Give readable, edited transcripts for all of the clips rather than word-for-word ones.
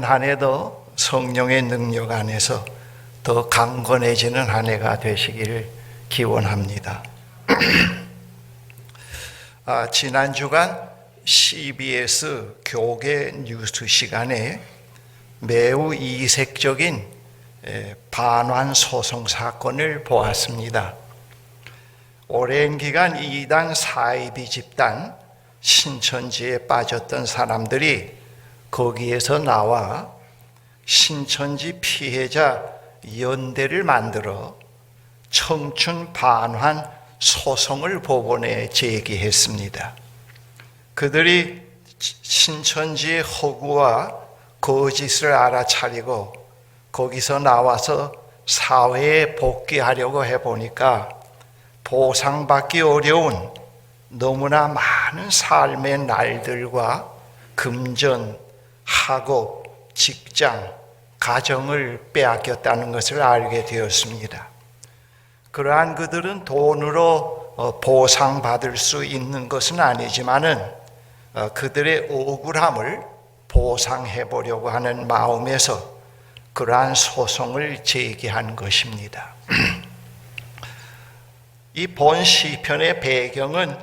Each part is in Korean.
내년 한 해도 성령의 능력 안에서 더 강건해지는 한 해가 되시기를 기원합니다. 지난 주간 CBS 교계 뉴스 시간에 매우 이색적인 반환 소송 사건을 보았습니다. 오랜 기간 이단 사이비 집단 신천지에 빠졌던 사람들이 거기에서 나와 신천지 피해자 연대를 만들어 청춘 반환 소송을 법원에 제기했습니다. 그들이 신천지의 허구와 거짓을 알아차리고 거기서 나와서 사회에 복귀하려고 해보니까 보상받기 어려운 너무나 많은 삶의 날들과 금전, 학업, 직장, 가정을 빼앗겼다는 것을 알게 되었습니다. 그러한 그들은 돈으로 보상받을 수 있는 것은 아니지만은 그들의 억울함을 보상해 보려고 하는 마음에서 그러한 소송을 제기한 것입니다. 이 본 시편의 배경은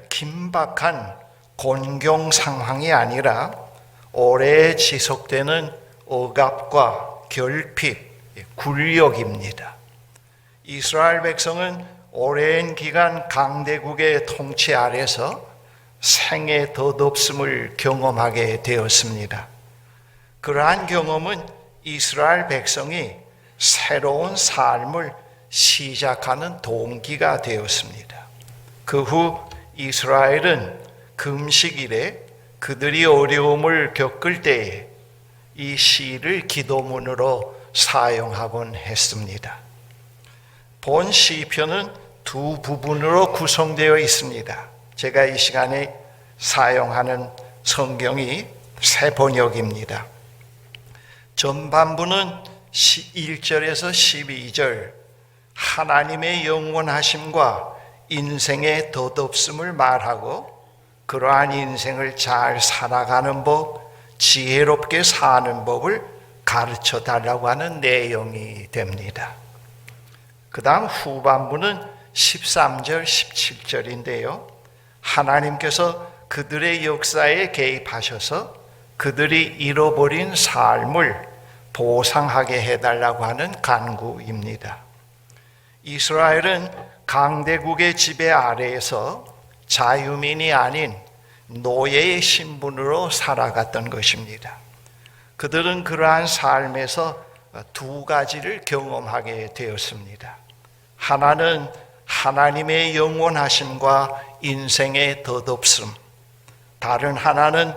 긴박한 곤경 상황이 아니라 오래 지속되는 억압과 결핍, 굴욕입니다. 이스라엘 백성은 오랜 기간 강대국의 통치 아래서 생의 덧없음을 경험하게 되었습니다. 그러한 경험은 이스라엘 백성이 새로운 삶을 시작하는 동기가 되었습니다. 그 후 이스라엘은 금식일에 그들이 어려움을 겪을 때에 이 시를 기도문으로 사용하곤 했습니다. 본 시편은 두 부분으로 구성되어 있습니다. 제가 이 시간에 사용하는 성경이 새 번역입니다. 전반부는 1절에서 12절 하나님의 영원하심과 인생의 덧없음을 말하고 그러한 인생을 잘 살아가는 법, 지혜롭게 사는 법을 가르쳐 달라고 하는 내용이 됩니다. 그 다음 후반부는 13절, 17절인데요. 하나님께서 그들의 역사에 개입하셔서 그들이 잃어버린 삶을 보상하게 해달라고 하는 간구입니다. 이스라엘은 강대국의 지배 아래에서 자유민이 아닌 노예의 신분으로 살아갔던 것입니다. 그들은 그러한 삶에서 두 가지를 경험하게 되었습니다. 하나는 하나님의 영원하심과 인생의 덧없음, 다른 하나는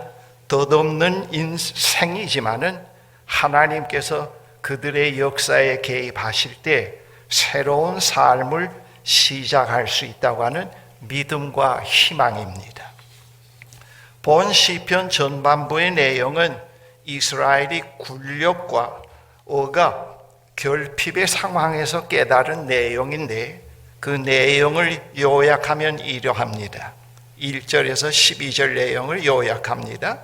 덧없는 인생이지만은 하나님께서 그들의 역사에 개입하실 때 새로운 삶을 시작할 수 있다고 하는 믿음과 희망입니다. 본 시편 전반부의 내용은 이스라엘이 굴욕과 억압, 결핍의 상황에서 깨달은 내용인데 그 내용을 요약하면 이러합니다. 1절에서 12절 내용을 요약합니다.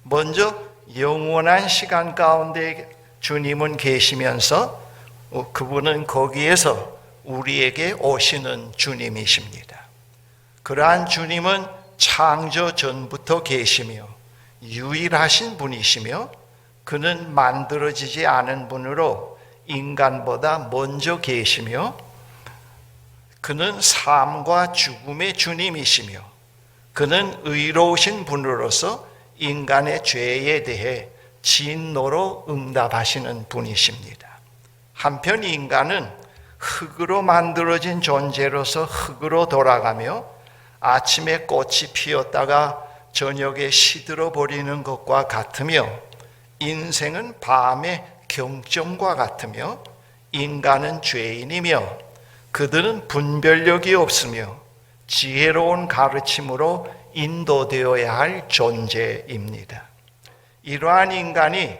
먼저 영원한 시간 가운데 주님은 계시면서 그분은 거기에서 우리에게 오시는 주님이십니다. 그러한 주님은 창조 전부터 계시며 유일하신 분이시며 그는 만들어지지 않은 분으로 인간보다 먼저 계시며 그는 삶과 죽음의 주님이시며 그는 의로우신 분으로서 인간의 죄에 대해 진노로 응답하시는 분이십니다. 한편 인간은 흙으로 만들어진 존재로서 흙으로 돌아가며 아침에 꽃이 피었다가 저녁에 시들어 버리는 것과 같으며 인생은 밤의 경점과 같으며 인간은 죄인이며 그들은 분별력이 없으며 지혜로운 가르침으로 인도되어야 할 존재입니다. 이러한 인간이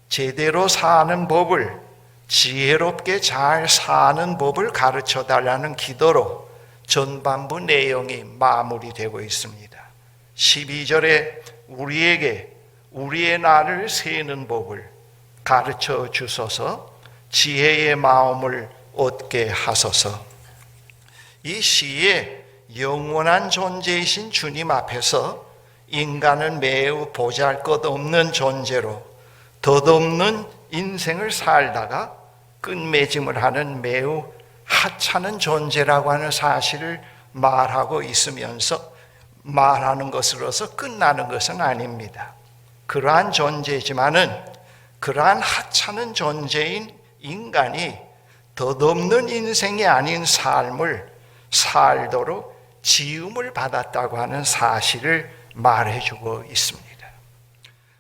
제대로 사는 법을, 지혜롭게 잘 사는 법을 가르쳐 달라는 기도로 전반부 내용이 마무리되고 있습니다. 12절에 우리에게 우리의 날을 세는 법을 가르쳐 주소서. 지혜의 마음을 얻게 하소서. 이 시에 영원한 존재이신 주님 앞에서 인간은 매우 보잘것없는 존재로 덧없는 인생을 살다가 끝맺음을 하는 매우 하찮은 존재라고 하는 사실을 말하고 있으면서 말하는 것으로서 끝나는 것은 아닙니다. 그러한 존재지만은 그러한 하찮은 존재인 인간이 덧없는 인생이 아닌 삶을 살도록 지음을 받았다고 하는 사실을 말해주고 있습니다.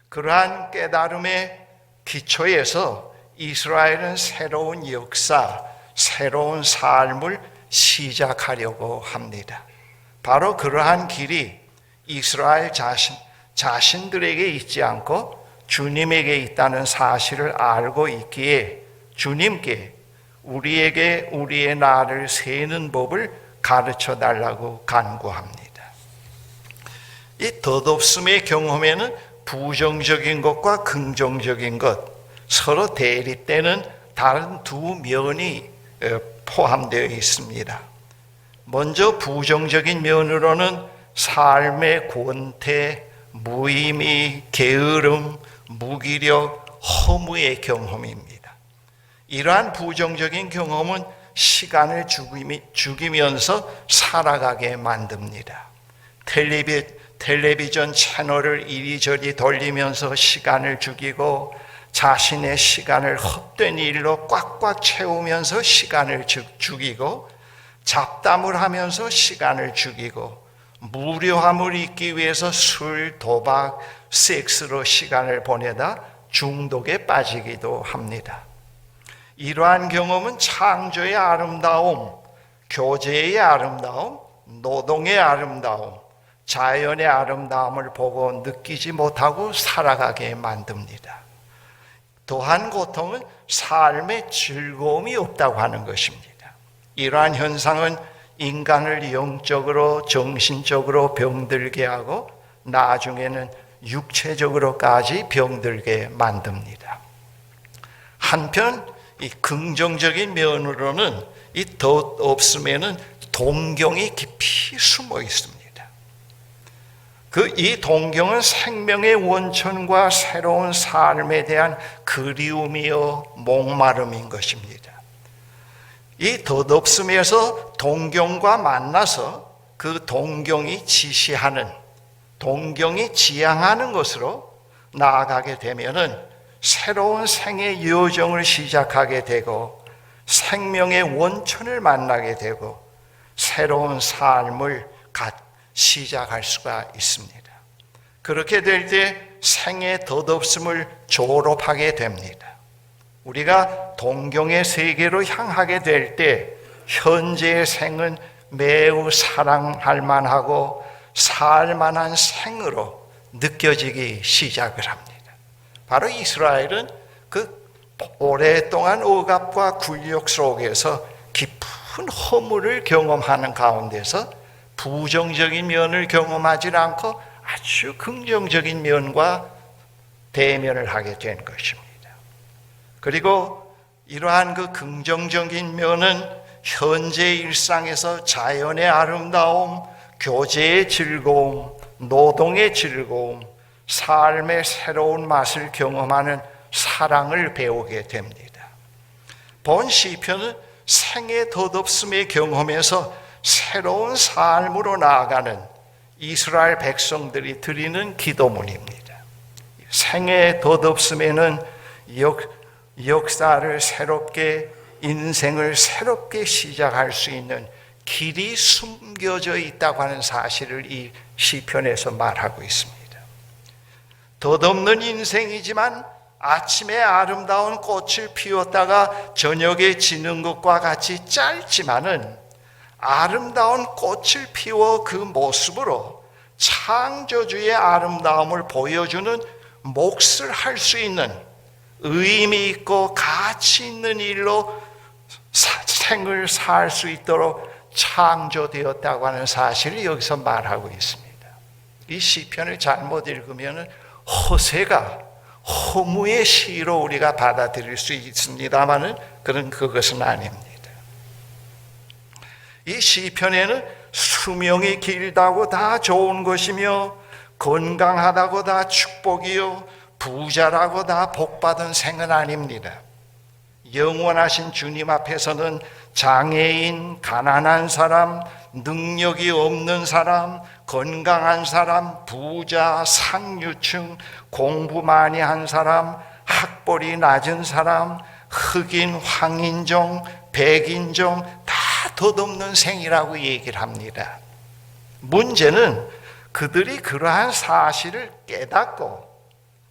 그러한 깨달음의 기초에서 이스라엘은 새로운 역사, 새로운 삶을 시작하려고 합니다. 바로 그러한 길이 이스라엘 자신들에게 있지 않고 주님에게 있다는 사실을 알고 있기에 주님께 우리에게 우리의 날을 세는 법을 가르쳐 달라고 간구합니다. 이 덧없음의 경험에는 부정적인 것과 긍정적인 것, 서로 대립되는 다른 두 면이 포함되어 있습니다. 먼저 부정적인 면으로는 삶의 권태, 무의미, 게으름, 무기력, 허무의 경험입니다. 이러한 부정적인 경험은 시간을 죽이면서 살아가게 만듭니다. 텔레비전 채널을 이리저리 돌리면서 시간을 죽이고 자신의 시간을 헛된 일로 꽉꽉 채우면서 시간을 죽이고 잡담을 하면서 시간을 죽이고 무료함을 잊기 위해서 술, 도박, 섹스로 시간을 보내다 중독에 빠지기도 합니다. 이러한 경험은 창조의 아름다움, 교제의 아름다움, 노동의 아름다움, 자연의 아름다움을 보고 느끼지 못하고 살아가게 만듭니다. 또한 고통은 삶의 즐거움이 없다고 하는 것입니다. 이러한 현상은 인간을 영적으로 정신적으로 병들게 하고 나중에는 육체적으로까지 병들게 만듭니다. 한편 이 긍정적인 면으로는 이 덧없음에는 동경이 깊이 숨어 있습니다. 이 동경은 생명의 원천과 새로운 삶에 대한 그리움이요 목마름인 것입니다. 이 덧없음에서 동경과 만나서 그 동경이 지시하는, 동경이 지향하는 것으로 나아가게 되면은 새로운 생의 여정을 시작하게 되고 생명의 원천을 만나게 되고 새로운 삶을 시작할 수가 있습니다. 그렇게 될 때 생의 덧없음을 졸업하게 됩니다. 우리가 동경의 세계로 향하게 될 때 현재의 생은 매우 사랑할 만하고 살만한 생으로 느껴지기 시작을 합니다. 바로 이스라엘은 그 오랫동안 억압과 굴욕 속에서 깊은 허물을 경험하는 가운데서 부정적인 면을 경험하지 않고 아주 긍정적인 면과 대면을 하게 된 것입니다. 그리고 이러한 그 긍정적인 면은 현재 일상에서 자연의 아름다움, 교제의 즐거움, 노동의 즐거움, 삶의 새로운 맛을 경험하는 사랑을 배우게 됩니다. 본 시편은 생의 덧없음의 경험에서 새로운 삶으로 나아가는 이스라엘 백성들이 드리는 기도문입니다. 생의 덧없음에는 역사를 새롭게, 인생을 새롭게 시작할 수 있는 길이 숨겨져 있다고 하는 사실을 이 시편에서 말하고 있습니다. 덧없는 인생이지만 아침에 아름다운 꽃을 피웠다가 저녁에 지는 것과 같이 짧지만은 아름다운 꽃을 피워 그 모습으로 창조주의 아름다움을 보여주는 몫을 할 수 있는 의미 있고 가치 있는 일로 생을 살 수 있도록 창조되었다고 하는 사실을 여기서 말하고 있습니다. 이 시편을 잘못 읽으면 허세가 허무의 시로 우리가 받아들일 수 있습니다마는 그것은 아닙니다. 이 시편에는 수명이 길다고 다 좋은 것이며 건강하다고 다 축복이요 부자라고 다 복받은 생은 아닙니다. 영원하신 주님 앞에서는 장애인, 가난한 사람, 능력이 없는 사람, 건강한 사람, 부자, 상류층, 공부 많이 한 사람, 학벌이 낮은 사람, 흑인, 황인종, 백인종 다 덧없는 생이라고 얘기를 합니다. 문제는 그들이 그러한 사실을 깨닫고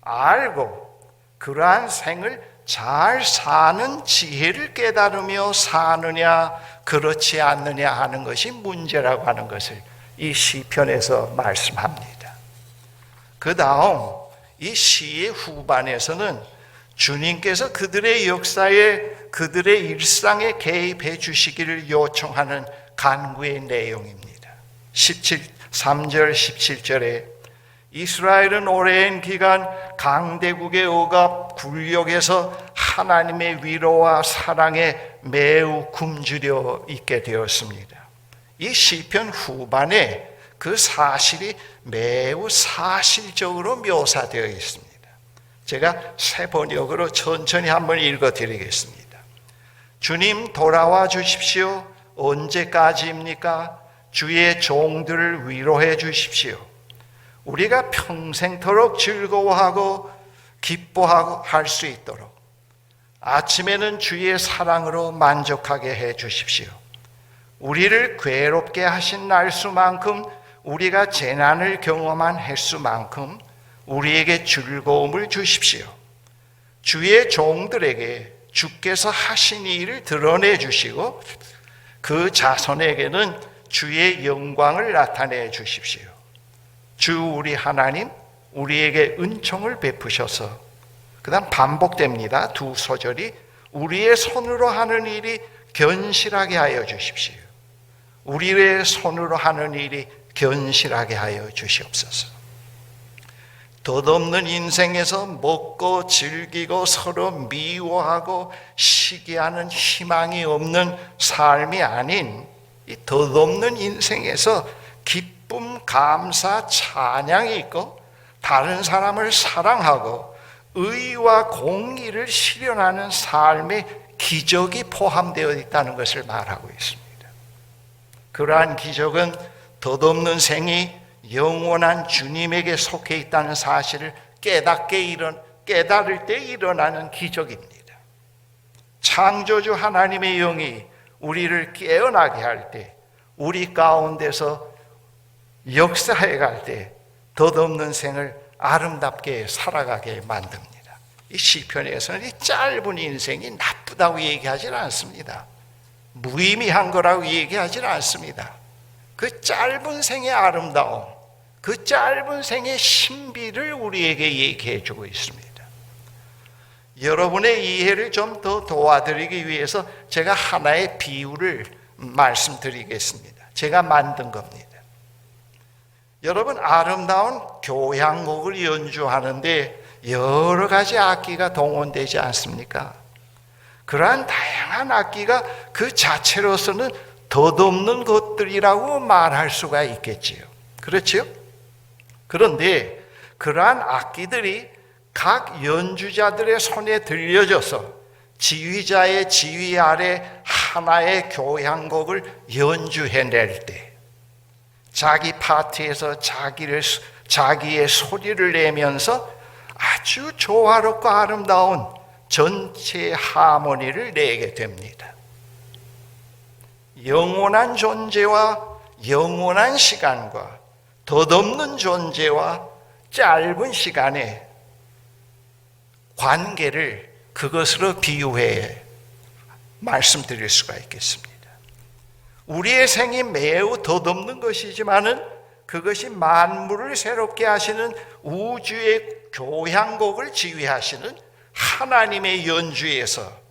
알고 그러한 생을 잘 사는 지혜를 깨달으며 사느냐 그렇지 않느냐 하는 것이 문제라고 하는 것을 이 시편에서 말씀합니다. 그 다음 이 시의 후반에서는 주님께서 그들의 역사에 그들의 일상에 개입해 주시기를 요청하는 간구의 내용입니다. 3절 17절에 이스라엘은 오랜 기간 강대국의 억압, 굴욕에서 하나님의 위로와 사랑에 매우 굶주려 있게 되었습니다. 이 시편 후반에 그 사실이 매우 사실적으로 묘사되어 있습니다. 제가 새 번역으로 천천히 한번 읽어드리겠습니다. 주님 돌아와 주십시오. 언제까지입니까? 주의 종들을 위로해 주십시오. 우리가 평생토록 즐거워하고 기뻐하고 할 수 있도록 아침에는 주의 사랑으로 만족하게 해 주십시오. 우리를 괴롭게 하신 날수만큼 우리가 재난을 경험한 횟수만큼 우리에게 즐거움을 주십시오. 주의 종들에게 주께서 하신 일을 드러내 주시고 그 자손에게는 주의 영광을 나타내 주십시오. 주 우리 하나님 우리에게 은총을 베푸셔서 그 다음 반복됩니다. 두 소절이 우리의 손으로 하는 일이 견실하게 하여 주십시오. 우리의 손으로 하는 일이 견실하게 하여 주시옵소서. 덧없는 인생에서 먹고 즐기고 서로 미워하고 시기하는 희망이 없는 삶이 아닌 이 덧없는 인생에서 기쁨, 감사, 찬양이 있고 다른 사람을 사랑하고 의와 공의를 실현하는 삶의 기적이 포함되어 있다는 것을 말하고 있습니다. 그러한 기적은 덧없는 생이 영원한 주님에게 속해 있다는 사실을 깨달을 때 일어나는 기적입니다. 창조주 하나님의 영이 우리를 깨어나게 할 때, 우리 가운데서 역사해 갈 때 덧없는 생을 아름답게 살아가게 만듭니다. 이 시편에서는 이 짧은 인생이 나쁘다고 얘기하지 않습니다. 무의미한 거라고 얘기하지 않습니다. 그 짧은 생의 아름다움, 그 짧은 생의 신비를 우리에게 얘기해 주고 있습니다. 여러분의 이해를 좀 더 도와드리기 위해서 제가 하나의 비유를 말씀드리겠습니다. 제가 만든 겁니다. 여러분, 아름다운 교향곡을 연주하는데 여러 가지 악기가 동원되지 않습니까? 그러한 다양한 악기가 그 자체로서는 덧없는 것들이라고 말할 수가 있겠지요. 그렇지요? 그런데 그러한 악기들이 각 연주자들의 손에 들려져서 지휘자의 지휘 아래 하나의 교향곡을 연주해낼 때 자기 파트에서 자기의 소리를 내면서 아주 조화롭고 아름다운 전체 하모니를 내게 됩니다. 영원한 존재와 영원한 시간과 덧없는 존재와 짧은 시간의 관계를 그것으로 비유해 말씀드릴 수가 있겠습니다. 우리의 생이 매우 덧없는 것이지만은 그것이 만물을 새롭게 하시는 우주의 교향곡을 지휘하시는 하나님의 연주에서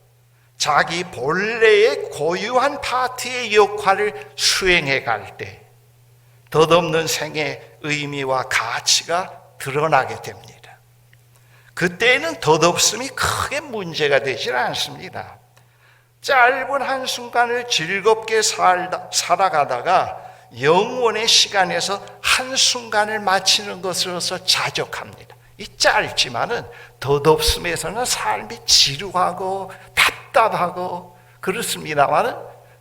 자기 본래의 고유한 파트의 역할을 수행해 갈 때 덧없는 생의 의미와 가치가 드러나게 됩니다. 그때에는 덧없음이 크게 문제가 되질 않습니다. 짧은 한순간을 즐겁게 살아가다가 영원의 시간에서 한순간을 마치는 것으로서 자족합니다. 이 짧지만은 덧없음에서는 삶이 지루하고 답답하고 그렇습니다만은,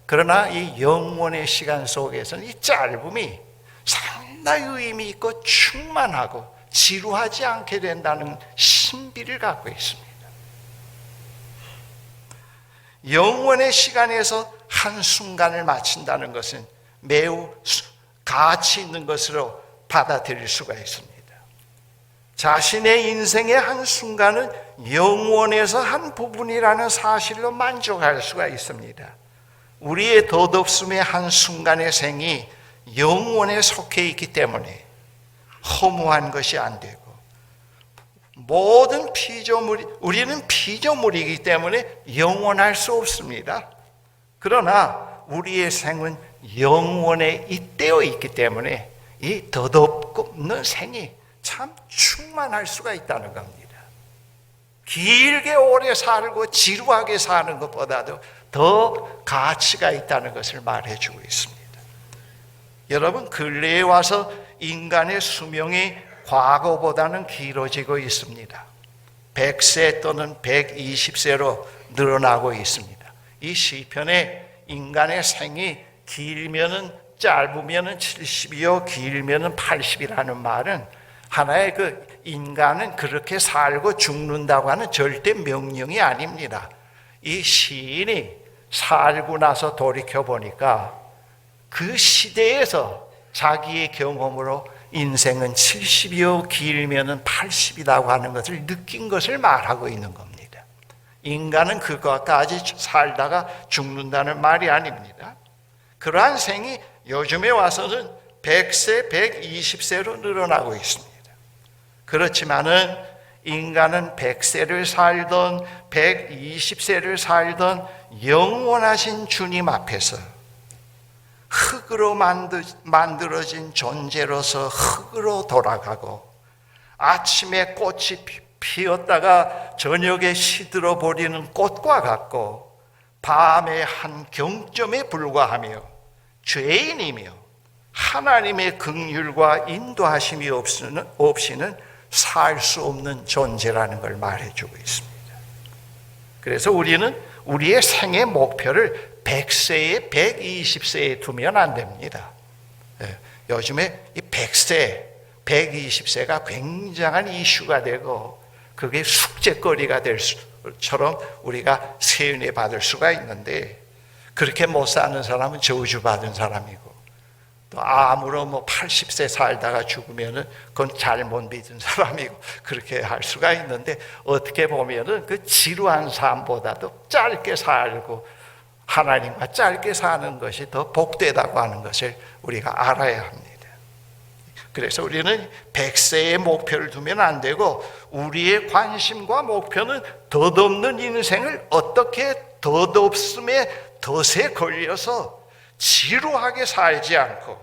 그러나 이 영원의 시간 속에서는 이 짧음이 상당히 의미 있고 충만하고 지루하지 않게 된다는 신비를 갖고 있습니다. 영원의 시간에서 한순간을 마친다는 것은 매우 가치 있는 것으로 받아들일 수가 있습니다. 자신의 인생의 한순간은 영원에서 한 부분이라는 사실로 만족할 수가 있습니다. 우리의 덧없음의 한순간의 생이 영원에 속해 있기 때문에 허무한 것이 안 되고, 모든 우리는 피조물이기 때문에 영원할 수 없습니다. 그러나 우리의 생은 영원에 잇대어 있기 때문에 이 덧없는 생이 참 충만할 수가 있다는 겁니다. 길게 오래 살고 지루하게 사는 것보다도 더 가치가 있다는 것을 말해주고 있습니다. 여러분, 근래에 와서 인간의 수명이 과거보다는 길어지고 있습니다. 100세 또는 120세로 늘어나고 있습니다. 이 시편에 인간의 생이 길면은 짧으면은 70이요 길면은 80이라는 말은 하나의 인간은 그렇게 살고 죽는다고 하는 절대 명령이 아닙니다. 이 시인이 살고 나서 돌이켜 보니까 그 시대에서 자기의 경험으로 인생은 70이요 길면은 80이라고 하는 것을 느낀 것을 말하고 있는 겁니다. 인간은 그것까지 살다가 죽는다는 말이 아닙니다. 그러한 생이 요즘에 와서는 100세, 120세로 늘어나고 있습니다. 그렇지만은 인간은 100세를 살던 120세를 살던 영원하신 주님 앞에서 흙으로 만들어진 존재로서 흙으로 돌아가고, 아침에 꽃이 피었다가 저녁에 시들어 버리는 꽃과 같고, 밤의 한 경점에 불과하며 죄인이며 하나님의 긍휼과 인도하심이 없이는 살 수 없는 존재라는 걸 말해주고 있습니다. 그래서 우리는 우리의 생의 목표를 100세에 120세에 두면 안 됩니다. 요즘에 이 100세, 120세가 굉장한 이슈가 되고 그게 숙제거리가 될 수처럼 우리가 세윤회 받을 수가 있는데, 그렇게 못 사는 사람은 저주받은 사람이고, 또 아무런 80세 살다가 죽으면은 그건 잘못 믿은 사람이고, 그렇게 할 수가 있는데, 어떻게 보면은 그 지루한 삶보다도 짧게 살고 하나님과 짧게 사는 것이 더 복되다고 하는 것을 우리가 알아야 합니다. 그래서 우리는 100세의 목표를 두면 안 되고, 우리의 관심과 목표는 덧없는 인생을 어떻게 덧없음에 덫에 걸려서 지루하게 살지 않고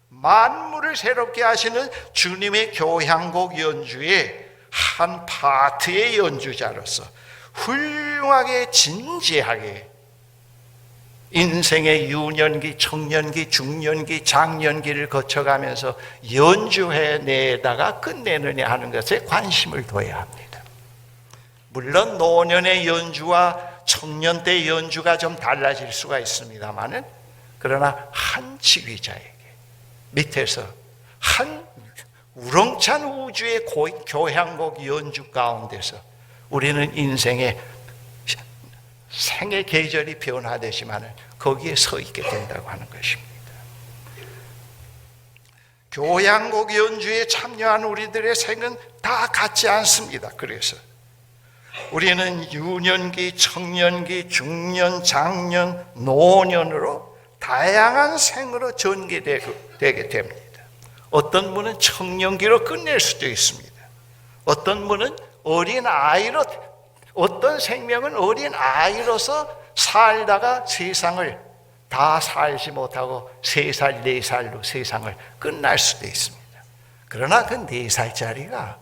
만물을 새롭게 하시는 주님의 교향곡 연주의 한 파트의 연주자로서 훌륭하게 진지하게 인생의 유년기, 청년기, 중년기, 장년기를 거쳐가면서 연주해내다가 끝내느냐 하는 것에 관심을 둬야 합니다. 물론 노년의 연주와 청년 때 연주가 좀 달라질 수가 있습니다만은, 그러나 한 지휘자에게 밑에서 한 우렁찬 우주의 교향곡 연주 가운데서 우리는 인생의 생의 계절이 변화되지만 거기에 서 있게 된다고 하는 것입니다. 교향곡 연주에 참여한 우리들의 생은 다 같지 않습니다. 그래서 우리는 유년기, 청년기, 중년, 장년, 노년으로 다양한 생으로 전개되게 됩니다. 어떤 분은 청년기로 끝낼 수도 있습니다. 어떤 분은 어린 아이로, 어떤 생명은 어린 아이로서 살다가 세상을 다 살지 못하고 3살, 4살로 세상을 끝날 수도 있습니다. 그러나 그 4살짜리가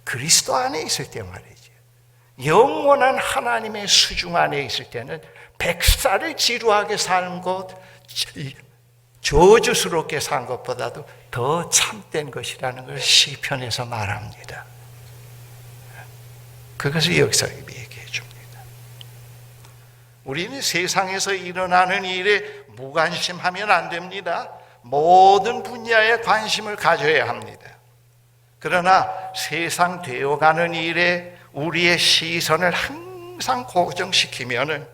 그리스도 안에 있을 때 말이죠. 영원한 하나님의 수중 안에 있을 때는 100살을 지루하게 산 것, 저주스럽게 산 것보다도 더 참된 것이라는 걸 시편에서 말합니다. 그것을 여기서 얘기해 줍니다. 우리는 세상에서 일어나는 일에 무관심하면 안 됩니다. 모든 분야에 관심을 가져야 합니다. 그러나 세상 되어가는 일에 우리의 시선을 항상 고정시키면은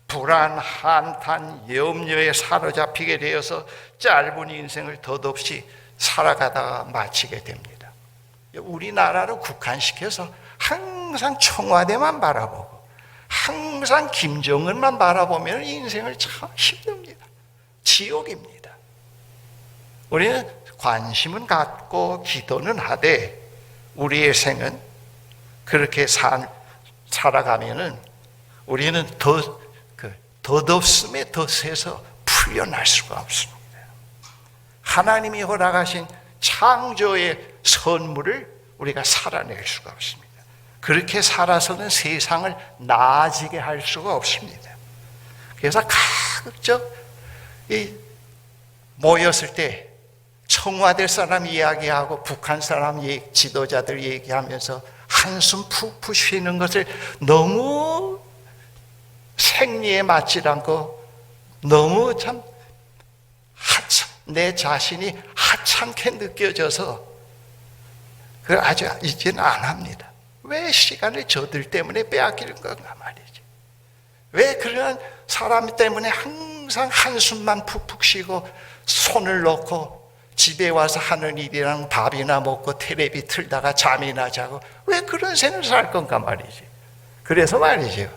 불안, 한탄, 염려에 사로잡히게 되어서 짧은 인생을 덧없이 살아가다가 마치게 됩니다. 우리나라를 국한시켜서 항상 청와대만 바라보고 항상 김정은만 바라보면 인생을 참 힘듭니다. 지옥입니다. 우리는 관심은 갖고 기도는 하되 우리의 생은 그렇게 살아가면은 우리는 덧없음에 덧에서 풀려날 수가 없습니다. 하나님이 허락하신 창조의 선물을 우리가 살아낼 수가 없습니다. 그렇게 살아서는 세상을 나아지게 할 수가 없습니다. 그래서 가급적 모였을 때 청와대 사람 이야기하고 북한 사람 지도자들 얘기하면서 한숨 푹푹 쉬는 것을 너무 생리에 맞지 않고 너무 참 내 자신이 하찮게 느껴져서 그걸 아주 이제는 안 합니다. 왜 시간을 저들 때문에 빼앗기는 건가 말이지. 왜 그런 사람 때문에 항상 한숨만 푹푹 쉬고 손을 놓고 집에 와서 하는 일이랑 밥이나 먹고 텔레비 틀다가 잠이나 자고 왜 그런 생을 살 건가 말이지. 그래서 말이죠.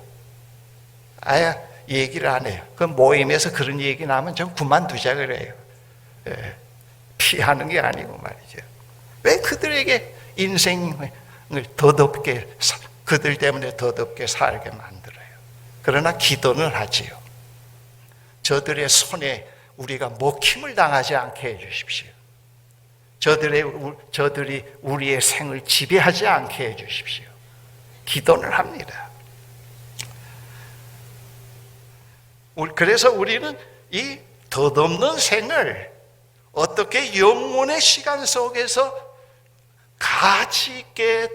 아예 얘기를 안 해요. 그 모임에서 그런 얘기 나면 좀 그만두자 그래요. 피하는 게 아니고 말이죠. 왜 그들에게 인생을 더덥게 그들 때문에 더덥게 살게 만들어요. 그러나 기도는 하지요. 저들의 손에 우리가 먹힘을 당하지 않게 해주십시오. 저들이 우리의 생을 지배하지 않게 해주십시오. 기도를 합니다. 그래서 우리는 이 덧없는 생을 어떻게 영혼의 시간 속에서 가치 있게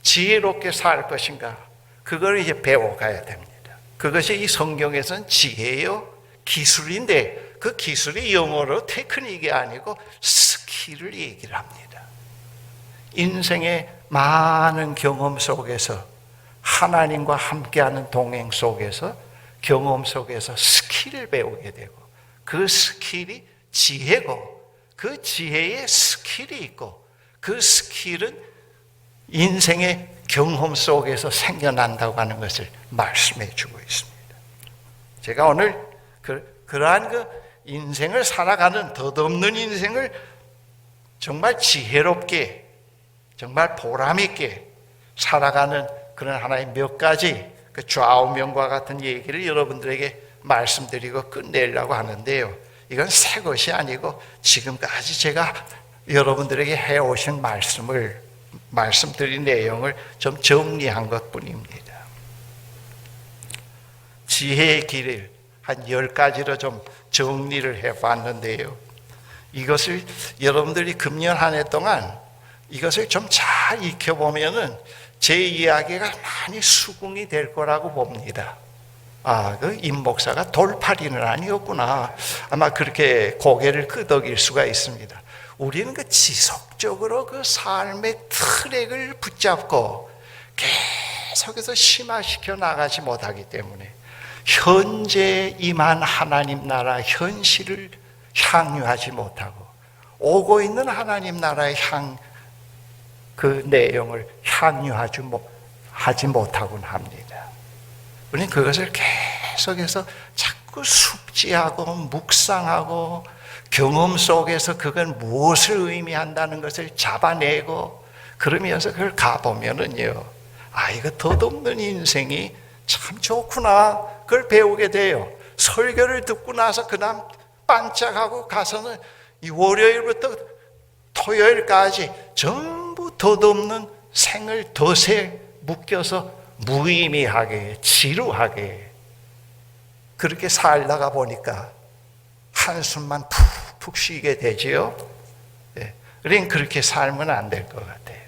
지혜롭게 살 것인가, 그걸 이제 배워가야 됩니다. 그것이 이 성경에서는 지혜요 기술인데 그 기술이 영어로 테크닉이 아니고 스킬을 얘기를 합니다. 인생의 많은 경험 속에서 하나님과 함께하는 동행 속에서 경험 속에서 스킬을 배우게 되고 그 스킬이 지혜고 그 지혜에 스킬이 있고 그 스킬은 인생의 경험 속에서 생겨난다고 하는 것을 말씀해 주고 있습니다. 제가 오늘 그러한 그 인생을 살아가는 덧없는 인생을 정말 지혜롭게 정말 보람있게 살아가는 그런 하나의 몇 가지 그 좌우명과 같은 얘기를 여러분들에게 말씀드리고 끝내려고 하는데요. 이건 새 것이 아니고 지금까지 제가 여러분들에게 해오신 말씀드린 내용을 좀 정리한 것뿐입니다. 지혜의 길을 한 10가지로 좀 정리를 해봤는데요. 이것을 여러분들이 금년 한 해 동안 이것을 좀 잘 익혀보면은 제 이야기가 많이 수긍이 될 거라고 봅니다. 그 임 목사가 돌팔이는 아니었구나. 아마 그렇게 고개를 끄덕일 수가 있습니다. 우리는 그 지속적으로 그 삶의 트랙을 붙잡고 계속해서 심화시켜 나가지 못하기 때문에 현재 임한 하나님 나라 현실을 향유하지 못하고 오고 있는 하나님 나라의 그 내용을 향유하지 못하곤 합니다. 우리는 그것을 계속해서 자꾸 숙지하고 묵상하고 경험 속에서 그건 무엇을 의미한다는 것을 잡아내고 그러면서 그걸 가보면은요, 이거 덧없는 인생이 참 좋구나. 그걸 배우게 돼요. 설교를 듣고 나서 그 다음 반짝하고 가서는 이 월요일부터 토요일까지 전부 덧없는 생을 덫에 묶여서 무의미하게 지루하게 그렇게 살다가 보니까 한숨만 푹푹 쉬게 되지요. 그러니 그렇게 살면 안 될 것 같아요.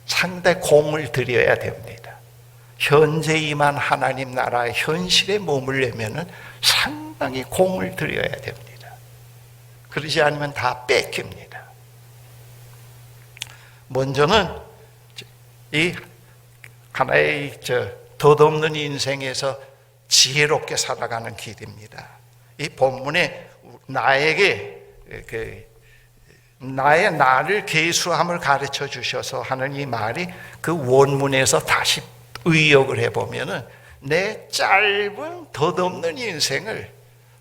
상당히 공을 들여야 됩니다. 현재 임한 하나님 나라의 현실에 머물려면 상당히 공을 들여야 됩니다. 그러지 않으면 다 뺏깁니다. 먼저는 이 하나의 덧없는 인생에서 지혜롭게 살아가는 길입니다. 이 본문에 나를 계수함을 가르쳐 주셔서 하는 이 말이 그 원문에서 다시 의역을 해보면은 내 짧은 덧없는 인생을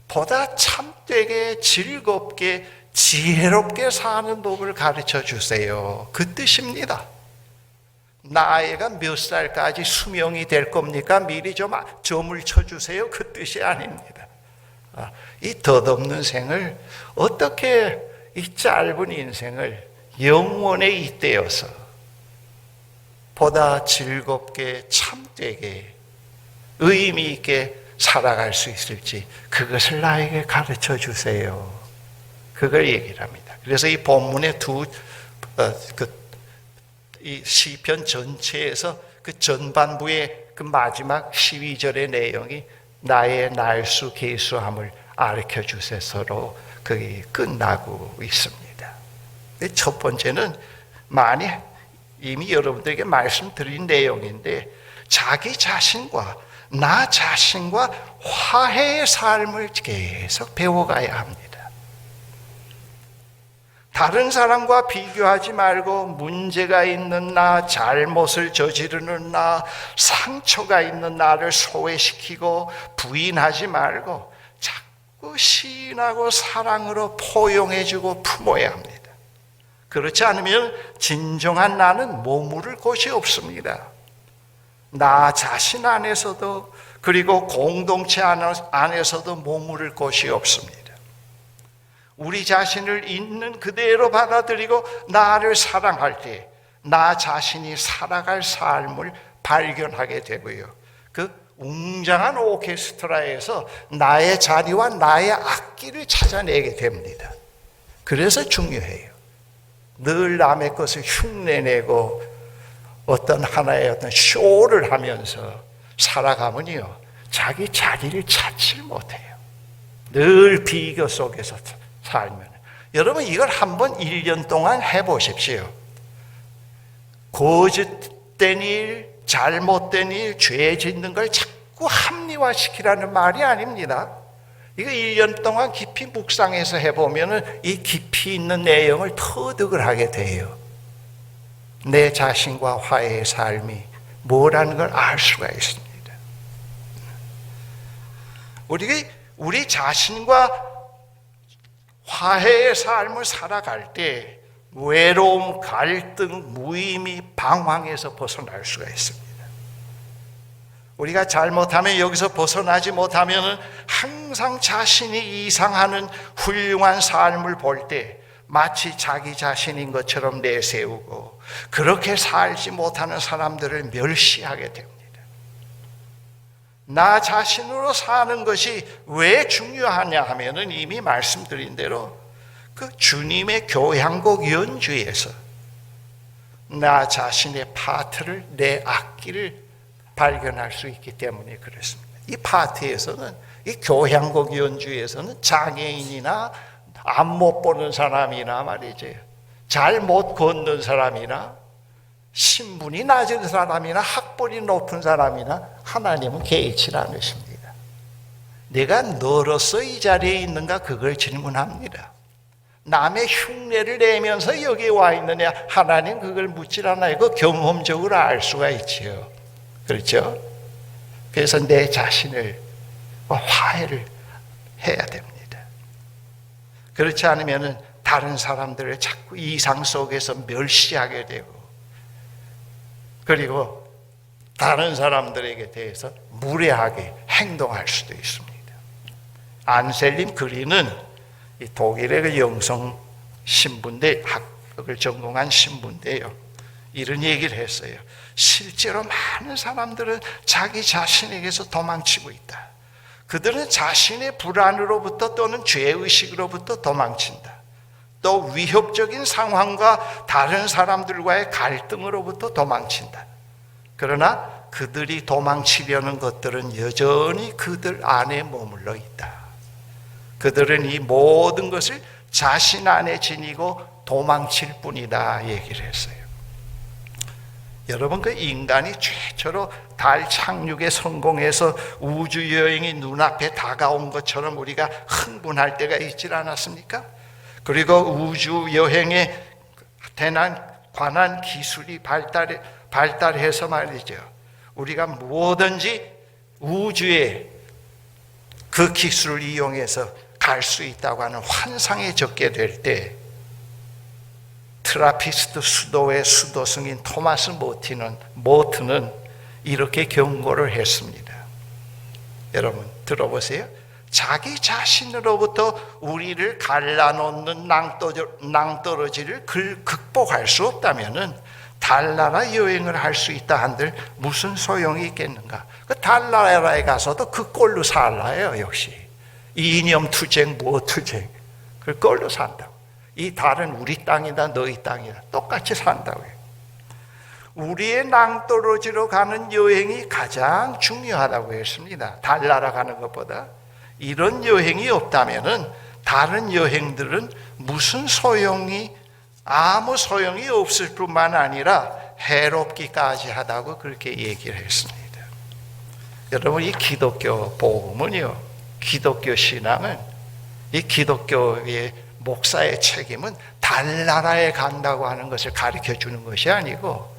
보다 참되게 즐겁게 지혜롭게 사는 법을 가르쳐 주세요. 그 뜻입니다. 나이가 몇 살까지 수명이 될 겁니까? 미리 좀 점을 쳐주세요. 그 뜻이 아닙니다. 이 덧없는 생을 어떻게 이 짧은 인생을 영원에 잇대어서 보다 즐겁게 참되게 의미 있게 살아갈 수 있을지 그것을 나에게 가르쳐 주세요. 그걸 얘기를 합니다. 그래서 이 본문의 이 시편 전체에서 그 전반부의 그 마지막 12절의 내용이 나의 날수 계수함을 가르쳐 주세서로 그게 끝나고 있습니다. 첫 번째는 많이 이미 여러분들에게 말씀드린 내용인데 자기 자신과 나 자신과 화해의 삶을 계속 배워가야 합니다. 다른 사람과 비교하지 말고 문제가 있는 나, 잘못을 저지르는 나, 상처가 있는 나를 소외시키고 부인하지 말고 자꾸 시인하고 사랑으로 포용해주고 품어야 합니다. 그렇지 않으면 진정한 나는 머무를 곳이 없습니다. 나 자신 안에서도 그리고 공동체 안에서도 머무를 곳이 없습니다. 우리 자신을 있는 그대로 받아들이고 나를 사랑할 때 나 자신이 살아갈 삶을 발견하게 되고요. 그 웅장한 오케스트라에서 나의 자리와 나의 악기를 찾아내게 됩니다. 그래서 중요해요. 늘 남의 것을 흉내내고 어떤 하나의 어떤 쇼를 하면서 살아가면요 자기 자리를 찾지 못해요. 늘 비교 속에서 살면. 여러분 이걸 한번 1년 동안 해보십시오. 거짓된 일, 잘못된 일, 죄 짓는 걸 자꾸 합리화시키라는 말이 아닙니다. 이거 1년 동안 깊이 묵상해서 해보면 이 깊이 있는 내용을 터득을 하게 돼요. 내 자신과 화해의 삶이 뭐라는 걸 알 수가 있습니다. 우리 자신과 화해의 삶을 살아갈 때 외로움, 갈등, 무의미, 방황에서 벗어날 수가 있습니다. 우리가 잘못하면 여기서 벗어나지 못하면 항상 자신이 이상하는 훌륭한 삶을 볼 때 마치 자기 자신인 것처럼 내세우고 그렇게 살지 못하는 사람들을 멸시하게 됩니다. 나 자신으로 사는 것이 왜 중요하냐 하면은 이미 말씀드린 대로 그 주님의 교향곡 연주에서 나 자신의 파트를 내 악기를 발견할 수 있기 때문에 그렇습니다. 이 파트에서는 이 교향곡 연주에서는 장애인이나 앞 못 보는 사람이나 말이죠. 잘 못 걷는 사람이나 신분이 낮은 사람이나 학벌이 높은 사람이나 하나님은 개의치 않으십니다. 내가 너로서 이 자리에 있는가 그걸 질문합니다. 남의 흉내를 내면서 여기에 와 있느냐 하나님 그걸 묻질 않아요. 그 경험적으로 알 수가 있지요. 그렇죠? 그래서 내 자신을 화해를 해야 됩니다. 그렇지 않으면 다른 사람들을 자꾸 이상 속에서 멸시하게 되고 그리고 다른 사람들에게 대해서 무례하게 행동할 수도 있습니다. 안셀림 그리는 독일의 그 영성 신부인데 학을 전공한 신부인데요. 이런 얘기를 했어요. 실제로 많은 사람들은 자기 자신에게서 도망치고 있다. 그들은 자신의 불안으로부터 또는 죄의식으로부터 도망친다. 또 위협적인 상황과 다른 사람들과의 갈등으로부터 도망친다. 그러나 그들이 도망치려는 것들은 여전히 그들 안에 머물러 있다. 그들은 이 모든 것을 자신 안에 지니고 도망칠 뿐이다 얘기를 했어요. 여러분, 그 인간이 최초로 달 착륙에 성공해서 우주 여행이 눈앞에 다가온 것처럼 우리가 흥분할 때가 있지 않았습니까? 그리고 우주 여행에 관한 기술이 발달해서 말이죠. 우리가 뭐든지 우주에 그 기술을 이용해서 갈 수 있다고 하는 환상에 적게 될 때, 트라피스트 수도의 수도승인 토마스 모트는 이렇게 경고를 했습니다. 여러분 들어보세요. 자기 자신으로부터 우리를 갈라놓는 낭떠러지를 극복할 수 없다면은 달나라 여행을 할 수 있다 한들 무슨 소용이 있겠는가? 그 달나라에 가서도 그 꼴로 살아요. 역시 이념 투쟁, 투쟁, 그 꼴로 산다고. 이 달은 우리 땅이다, 너희 땅이다, 똑같이 산다고요. 우리의 낭떠러지로 가는 여행이 가장 중요하다고 했습니다. 달나라 가는 것보다. 이런 여행이 없다면은 다른 여행들은 아무 소용이 없을 뿐만 아니라 해롭기까지 하다고 그렇게 얘기를 했습니다. 여러분, 이 기독교 복음은요, 기독교 신앙은, 이 기독교의 목사의 책임은 달나라에 간다고 하는 것을 가르쳐 주는 것이 아니고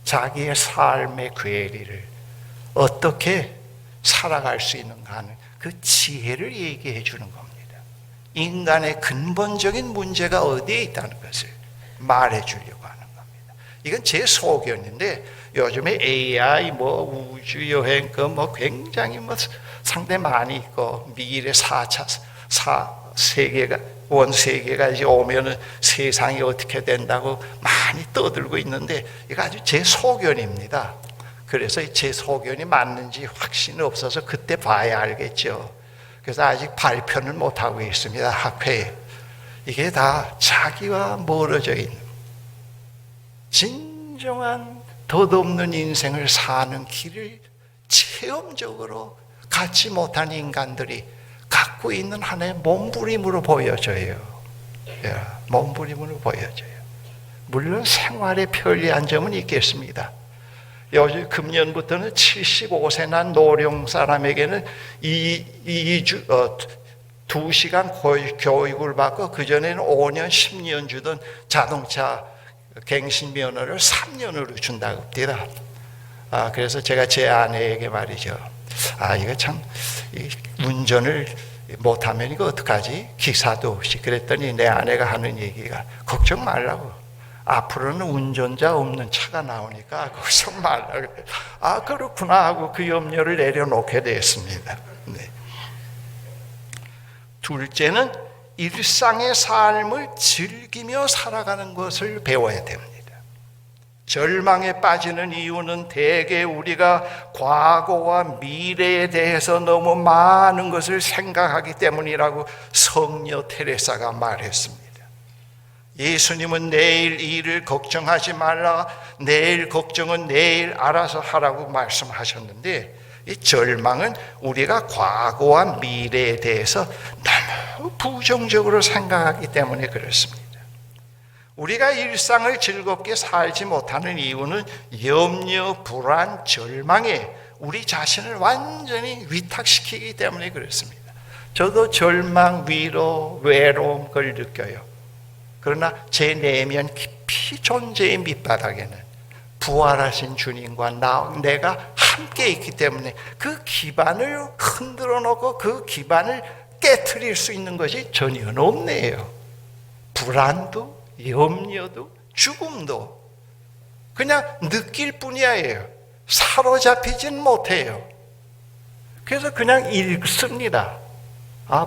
자기의 삶의 궤리를 어떻게 살아갈 수 있는가 하는 그 지혜를 얘기해 주는 겁니다. 인간의 근본적인 문제가 어디에 있다는 것을 말해 주려고 하는 겁니다. 이건 제 소견인데, 요즘에 AI, 우주여행, 굉장히 상당히 많이 있고, 미래 4차 세계가 이제 오면은 세상이 어떻게 된다고 많이 떠들고 있는데, 이거 아주 제 소견입니다. 그래서 제 소견이 맞는지 확신이 없어서 그때 봐야 알겠죠. 그래서 아직 발표는 못하고 있습니다, 학회에. 이게 다 자기와 멀어져 있는, 진정한 덧없는 인생을 사는 길을 체험적으로 갖지 못한 인간들이 갖고 있는 하나의 몸부림으로 보여져요. 몸부림으로 보여져요. 물론 생활에 편리한 점은 있겠습니다. 요즘 금년부터는 75세 난 노령 사람에게는 2시간 교육을 받고, 그전에는 5년, 10년 주던 자동차 갱신 면허를 3년으로 준다고 합니다. 그래서 제가 제 아내에게 말이죠. 이거 참, 운전을 못하면 이거 어떡하지? 기사도 없이. 그랬더니 내 아내가 하는 얘기가, 걱정 말라고. 앞으로는 운전자 없는 차가 나오니까 걱정 말라고. 그렇구나 하고 그 염려를 내려놓게 됐습니다. 네. 둘째는 일상의 삶을 즐기며 살아가는 것을 배워야 됩니다. 절망에 빠지는 이유는 대개 우리가 과거와 미래에 대해서 너무 많은 것을 생각하기 때문이라고 성녀 테레사가 말했습니다. 예수님은 내일 일을 걱정하지 말라, 내일 걱정은 내일 알아서 하라고 말씀하셨는데, 이 절망은 우리가 과거와 미래에 대해서 너무 부정적으로 생각하기 때문에 그렇습니다. 우리가 일상을 즐겁게 살지 못하는 이유는 염려, 불안, 절망에 우리 자신을 완전히 위탁시키기 때문에 그렇습니다. 저도 절망, 위로, 외로움 그걸 느껴요. 그러나 제 내면 깊이 존재의 밑바닥에는 부활하신 주님과 내가 함께 있기 때문에 그 기반을 흔들어 놓고 그 기반을 깨트릴 수 있는 것이 전혀 없네요. 불안도, 염려도, 죽음도 그냥 느낄 뿐이에요. 사로잡히진 못해요. 그래서 그냥 읽습니다.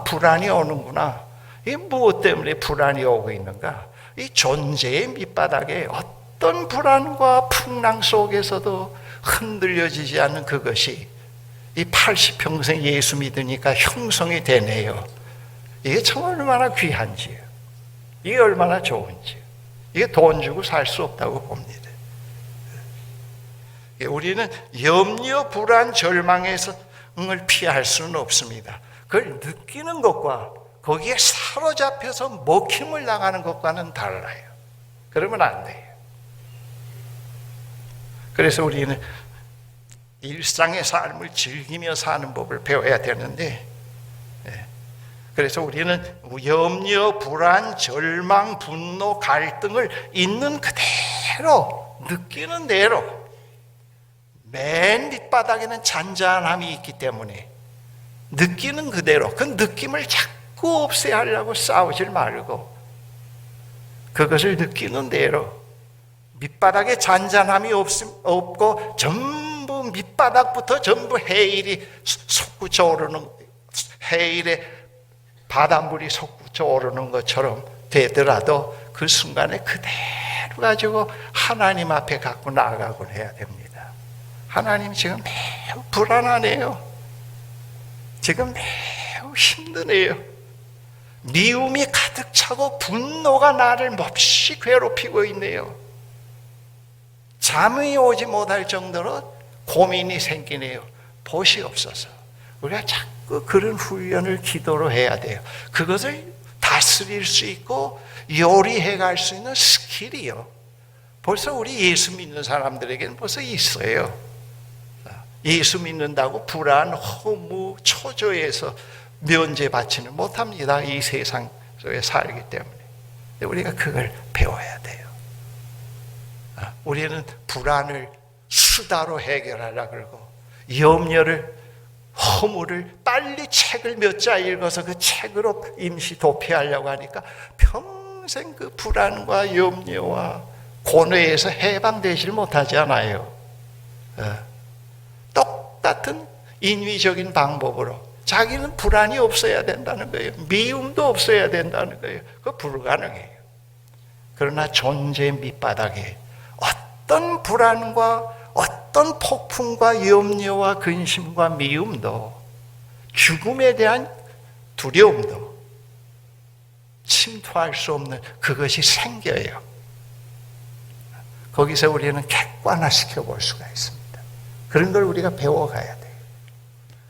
불안이 오는구나. 이 무엇 때문에 불안이 오고 있는가? 이 존재의 밑바닥에 어떤 불안과 풍랑 속에서도 흔들려지지 않는 그것이 이 80평생 예수 믿으니까 형성이 되네요. 이게 참 얼마나 귀한지요. 이게 얼마나 좋은지요. 이게 돈 주고 살 수 없다고 봅니다. 우리는 염려, 불안, 절망에서 을 피할 수는 없습니다. 그걸 느끼는 것과 거기에 사로잡혀서 먹힘을 나가는 것과는 달라요. 그러면 안 돼요. 그래서 우리는 일상의 삶을 즐기며 사는 법을 배워야 되는데, 그래서 우리는 염려, 불안, 절망, 분노, 갈등을 있는 그대로 느끼는 대로, 맨 밑바닥에는 잔잔함이 있기 때문에 느끼는 그대로 그 느낌을 자꾸 없애야 하려고 싸우질 말고 그것을 느끼는 대로 밑바닥에 잔잔함이 없고 전부 밑바닥부터 전부 해일이 솟구쳐 오르는, 해일에 바닷물이 솟구쳐 오르는 것처럼 되더라도 그 순간에 그대로 가지고 하나님 앞에 갖고 나아가곤 해야 됩니다. 하나님 지금 매우 불안하네요. 지금 매우 힘드네요. 미움이 가득 차고 분노가 나를 몹시 괴롭히고 있네요. 잠이 오지 못할 정도로 고민이 생기네요. 보시옵소서. 우리가 자꾸 그런 훈련을 기도로 해야 돼요. 그것을 다스릴 수 있고 요리해 갈 수 있는 스킬이요. 벌써 우리 예수 믿는 사람들에게는 벌써 있어요. 예수 믿는다고 불안, 허무, 초조해서 면제받지는 못합니다. 이 세상 속에 살기 때문에. 우리가 그걸 배워야 돼요. 우리는 불안을 수다로 해결하려고 그러고 염려를, 허무를 빨리 책을 몇 자 읽어서 그 책으로 임시 도피하려고 하니까 평생 그 불안과 염려와 고뇌에서 해방되질 못하지 않아요. 똑같은 인위적인 방법으로 자기는 불안이 없어야 된다는 거예요. 미움도 없어야 된다는 거예요. 그거 불가능해요. 그러나 존재 밑바닥에 어떤 불안과 어떤 폭풍과 염려와 근심과 미움도 죽음에 대한 두려움도 침투할 수 없는 그것이 생겨요. 거기서 우리는 객관화시켜 볼 수가 있습니다. 그런 걸 우리가 배워가야 돼요.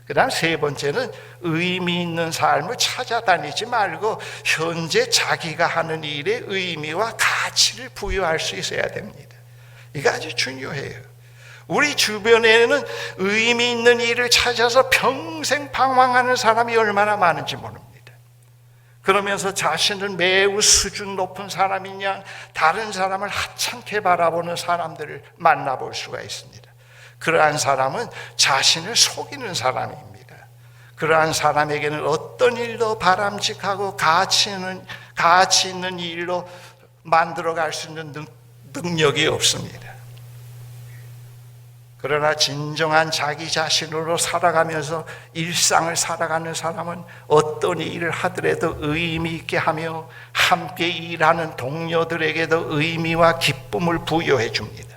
그 다음 세 번째는 의미 있는 삶을 찾아다니지 말고 현재 자기가 하는 일에 의미와 가치를 부여할 수 있어야 됩니다. 이게 아주 중요해요. 우리 주변에는 의미 있는 일을 찾아서 평생 방황하는 사람이 얼마나 많은지 모릅니다. 그러면서 자신을 매우 수준 높은 사람이냐 다른 사람을 하찮게 바라보는 사람들을 만나볼 수가 있습니다. 그러한 사람은 자신을 속이는 사람입니다. 그러한 사람에게는 어떤 일도 바람직하고 가치 있는 일로 만들어갈 수 있는 능력이 없습니다. 그러나 진정한 자기 자신으로 살아가면서 일상을 살아가는 사람은 어떤 일을 하더라도 의미 있게 하며 함께 일하는 동료들에게도 의미와 기쁨을 부여해 줍니다.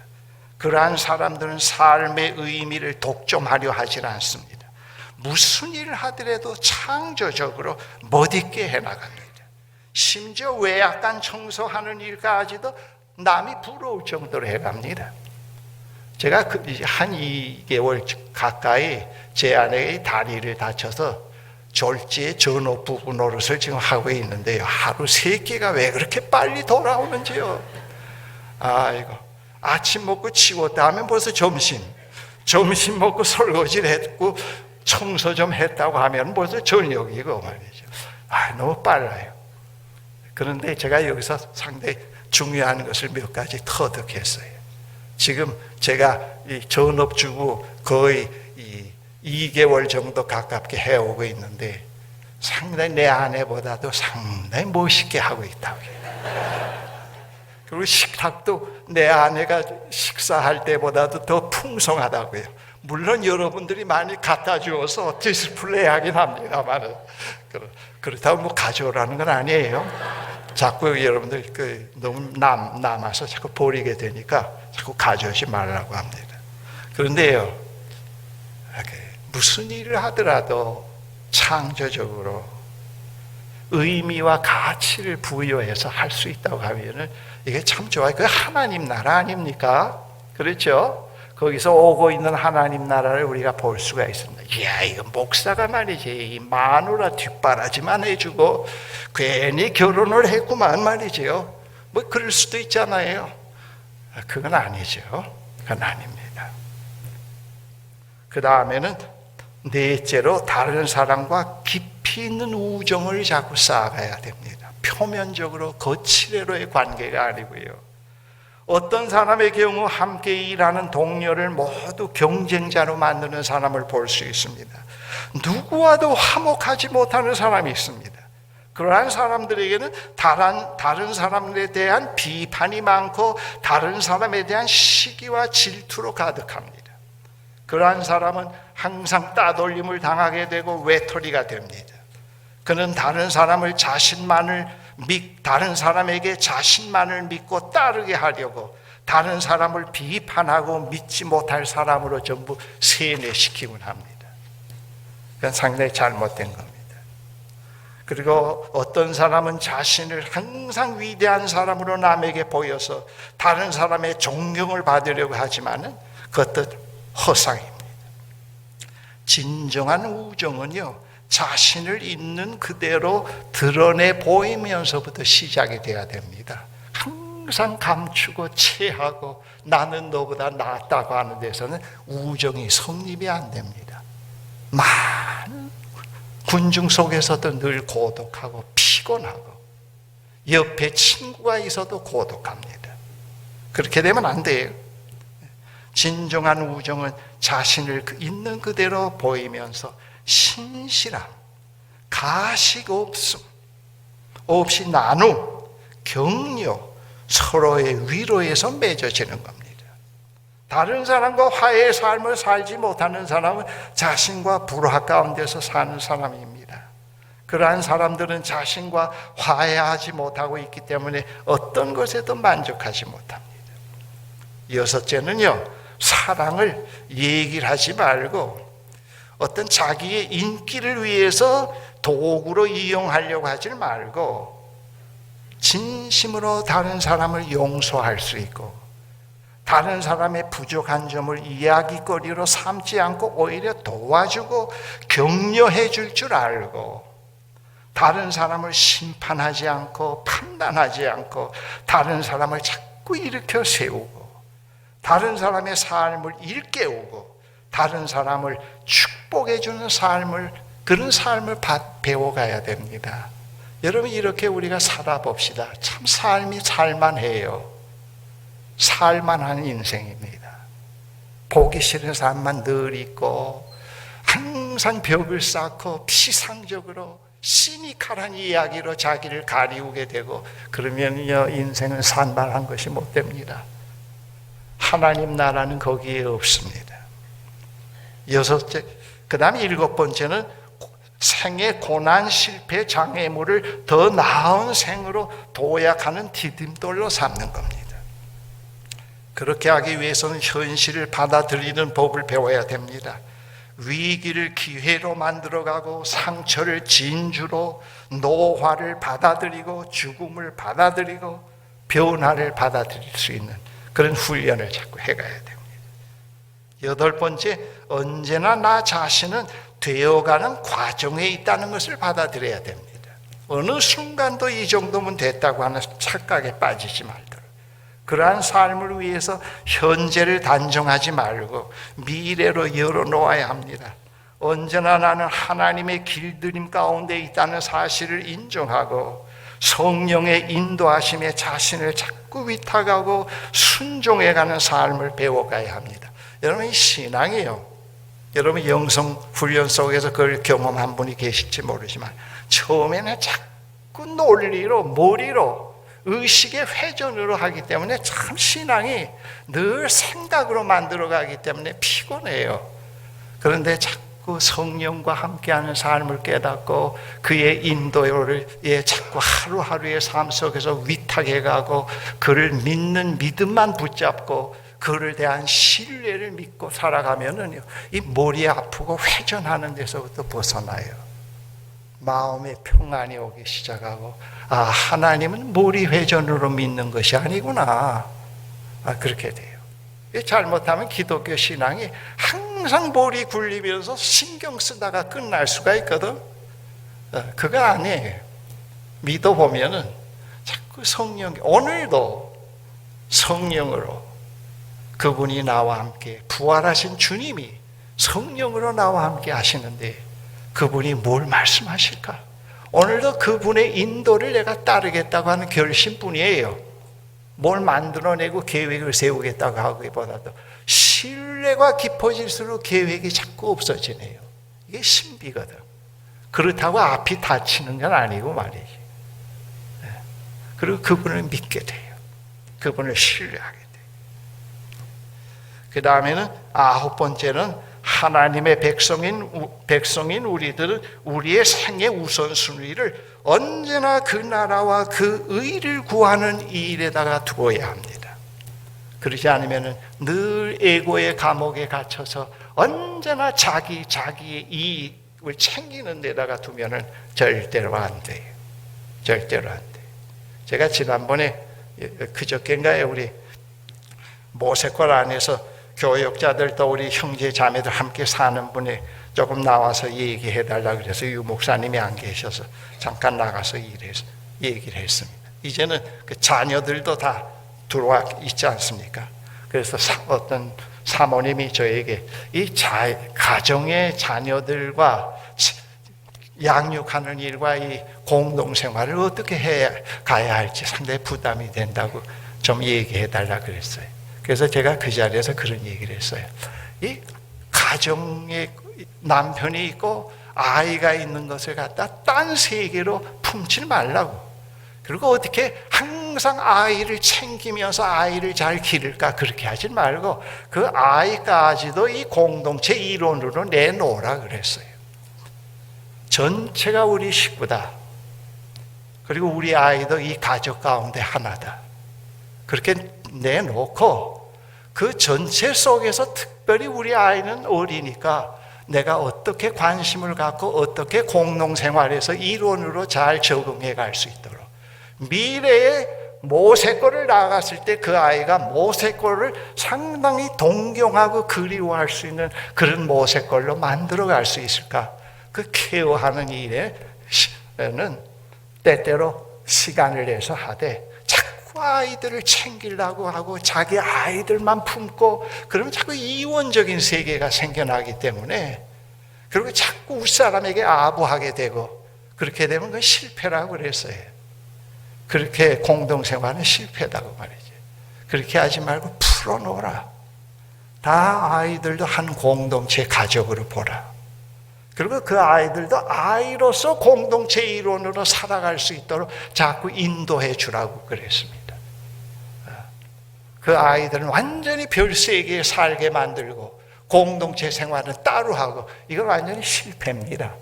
그러한 사람들은 삶의 의미를 독점하려 하지 않습니다. 무슨 일을 하더라도 창조적으로 멋있게 해나갑니다. 심지어 외양간 청소하는 일까지도 남이 부러울 정도로 해갑니다. 제가 한 2개월 가까이 제 아내의 다리를 다쳐서 졸지에 전업 부부 노릇을 지금 하고 있는데요. 하루 3끼가 왜 그렇게 빨리 돌아오는지요. 아이고, 아침 먹고 치웠다 하면 벌써 점심 먹고 설거지를 했고 청소 좀 했다고 하면 벌써 저녁이고 말이죠. 너무 빨라요. 그런데 제가 여기서 상당히 중요한 것을 몇 가지 터득했어요. 지금 제가 이 전업주부 거의 2개월 정도 가깝게 해오고 있는데 상당히 내 아내보다도 상당히 멋있게 하고 있다고 해요. 그리고 식탁도 내 아내가 식사할 때보다도 더 풍성하다고요. 물론 여러분들이 많이 갖다 주어서 디스플레이 하긴 합니다만 그렇다고 뭐 가져오라는 건 아니에요. 자꾸 여러분들 너무 남아서 자꾸 버리게 되니까 자꾸 가져오지 말라고 합니다. 그런데요, 무슨 일을 하더라도 창조적으로 의미와 가치를 부여해서 할 수 있다고 하면은 이게 참 좋아요. 그 하나님 나라 아닙니까? 그렇죠? 거기서 오고 있는 하나님 나라를 우리가 볼 수가 있습니다. 이야, 이거 목사가 말이지, 이 마누라 뒷바라지만 해주고 괜히 결혼을 했구만 말이지요. 뭐 그럴 수도 있잖아요. 그건 아니죠. 그건 아닙니다. 그 다음에는 넷째로 다른 사람과 깊이 있는 우정을 자꾸 쌓아가야 됩니다. 표면적으로 거칠애로의 관계가 아니고요. 어떤 사람의 경우 함께 일하는 동료를 모두 경쟁자로 만드는 사람을 볼 수 있습니다. 누구와도 화목하지 못하는 사람이 있습니다. 그러한 사람들에게는 다른 사람에 대한 비판이 많고 다른 사람에 대한 시기와 질투로 가득합니다. 그러한 사람은 항상 따돌림을 당하게 되고 외톨이가 됩니다. 그는 다른 사람에게 자신만을 믿고 따르게 하려고 다른 사람을 비판하고 믿지 못할 사람으로 전부 세뇌시키곤 합니다. 그건 상당히 잘못된 겁니다. 그리고 어떤 사람은 자신을 항상 위대한 사람으로 남에게 보여서 다른 사람의 존경을 받으려고 하지만은 그것도 허상입니다. 진정한 우정은요, 자신을 있는 그대로 드러내 보이면서부터 시작이 돼야 됩니다. 항상 감추고 체하고 나는 너보다 낫다고 하는 데서는 우정이 성립이 안 됩니다. 많은 군중 속에서도 늘 고독하고 피곤하고 옆에 친구가 있어도 고독합니다. 그렇게 되면 안 돼요. 진정한 우정은 자신을 있는 그대로 보이면서 신실함, 가식 없이 나눔, 격려, 서로의 위로에서 맺어지는 겁니다. 다른 사람과 화해의 삶을 살지 못하는 사람은 자신과 불화 가운데서 사는 사람입니다. 그러한 사람들은 자신과 화해하지 못하고 있기 때문에 어떤 것에도 만족하지 못합니다. 여섯째는요, 사랑을 얘기를 하지 말고 어떤 자기의 인기를 위해서 도구로 이용하려고 하지 말고 진심으로 다른 사람을 용서할 수 있고 다른 사람의 부족한 점을 이야기거리로 삼지 않고 오히려 도와주고 격려해 줄 줄 알고 다른 사람을 심판하지 않고 판단하지 않고 다른 사람을 자꾸 일으켜 세우고 다른 사람의 삶을 일깨우고 다른 사람을 축복해 주는 그런 삶을 배워가야 됩니다. 여러분, 이렇게 우리가 살아봅시다. 참 삶이 살만해요. 살만한 인생입니다. 보기 싫은 사람만 늘 있고 항상 벽을 쌓고 피상적으로 시니컬한 이야기로 자기를 가리우게 되고 그러면요, 인생은 산만한 것이 못 됩니다. 하나님 나라는 거기에 없습니다. 여섯째, 그 다음에 일곱 번째는 생의 고난, 실패, 장애물을 더 나은 생으로 도약하는 디딤돌로 삼는 겁니다. 그렇게 하기 위해서는 현실을 받아들이는 법을 배워야 됩니다. 위기를 기회로 만들어가고 상처를 진주로, 노화를 받아들이고 죽음을 받아들이고 변화를 받아들일 수 있는 그런 훈련을 자꾸 해가야 됩니다. 여덟 번째, 언제나 나 자신은 되어가는 과정에 있다는 것을 받아들여야 됩니다. 어느 순간도 이 정도면 됐다고 하는 착각에 빠지지 말도록 그러한 삶을 위해서 현재를 단정하지 말고 미래로 열어놓아야 합니다. 언제나 나는 하나님의 길들임 가운데 있다는 사실을 인정하고 성령의 인도하심에 자신을 자꾸 위탁하고 순종해가는 삶을 배워가야 합니다. 여러분, 이 신앙이요, 여러분 영성 훈련 속에서 그걸 경험한 분이 계실지 모르지만 처음에는 자꾸 논리로 머리로 의식의 회전으로 하기 때문에 참 신앙이 늘 생각으로 만들어가기 때문에 피곤해요. 그런데 자꾸 자꾸 성령과 함께하는 삶을 깨닫고 그의 인도를 자꾸 하루하루의 삶 속에서 위탁해 가고 그를 믿는 믿음만 붙잡고 그를 대한 신뢰를 믿고 살아가면은 이 머리 아프고 회전하는 데서부터 벗어나요. 마음의 평안이 오기 시작하고 하나님은 머리 회전으로 믿는 것이 아니구나. 그렇게 돼요. 잘못하면 기독교 신앙이 항상 머리 굴리면서 신경 쓰다가 끝날 수가 있거든. 그거 아니에요. 믿어보면은 자꾸 오늘도 성령으로 그분이 나와 함께 부활하신 주님이 성령으로 나와 함께 하시는데 그분이 뭘 말씀하실까? 오늘도 그분의 인도를 내가 따르겠다고 하는 결심뿐이에요. 뭘 만들어내고 계획을 세우겠다고 하기보다도 신뢰가 깊어질수록 계획이 자꾸 없어지네요. 이게 신비거든. 그렇다고 앞이 닫히는 건 아니고 말이지. 그리고 그분을 믿게 돼요. 그분을 신뢰하게 돼요. 그 다음에는 9번째는 하나님의 백성인 우리들은 우리의 생의 우선순위를 언제나 그 나라와 그 의를 구하는 이 일에다가 두어야 합니다. 그러지 않으면 늘 에고의 감옥에 갇혀서 언제나 자기의 이익을 챙기는 데다가 두면은 절대로 안 돼요. 절대로 안 돼요. 제가 지난번에 그저께인가요 우리 모세골 안에서 교역자들도 우리 형제 자매들 함께 사는 분이 조금 나와서 얘기해 달라 그래서 유 목사님이 안 계셔서 잠깐 나가서 얘기를 했습니다. 이제는 그 자녀들도 다 들어와 있지 않습니까? 그래서 어떤 사모님이 저에게 이 가정의 자녀들과 양육하는 일과 이 공동생활을 어떻게 해 가야 할지 상당히 부담이 된다고 좀 얘기해 달라 그랬어요. 그래서 제가 그 자리에서 그런 얘기를 했어요. 이 가정에 남편이 있고 아이가 있는 것을 갖다 딴 세계로 품지 말라고. 그리고 어떻게 항상 아이를 챙기면서 아이를 잘 기를까 그렇게 하지 말고 그 아이까지도 이 공동체 일원으로 내놓으라 그랬어요. 전체가 우리 식구다. 그리고 우리 아이도 이 가족 가운데 하나다. 그렇게 내놓고 그 전체 속에서 특별히 우리 아이는 어리니까 내가 어떻게 관심을 갖고 어떻게 공동생활에서 일원으로 잘 적응해 갈 수 있도록 미래에 모세골을 나갔을 때 그 아이가 모세골을 상당히 동경하고 그리워할 수 있는 그런 모세골로 만들어 갈 수 있을까? 그 케어하는 일에는 때때로 시간을 내서 하되 자꾸 아이들을 챙기려고 하고 자기 아이들만 품고 그러면 자꾸 이원적인 세계가 생겨나기 때문에 그리고 자꾸 윗사람에게 아부하게 되고 그렇게 되면 그건 실패라고 그랬어요. 그렇게 공동생활은 실패다고 말이지. 그렇게 하지 말고 풀어놓으라. 다 아이들도 한 공동체 가족으로 보라. 그리고 그 아이들도 아이로서 공동체 일원으로 살아갈 수 있도록 자꾸 인도해 주라고 그랬습니다. 그 아이들은 완전히 별세계에 살게 만들고 공동체 생활은 따로 하고 이건 완전히 실패입니다.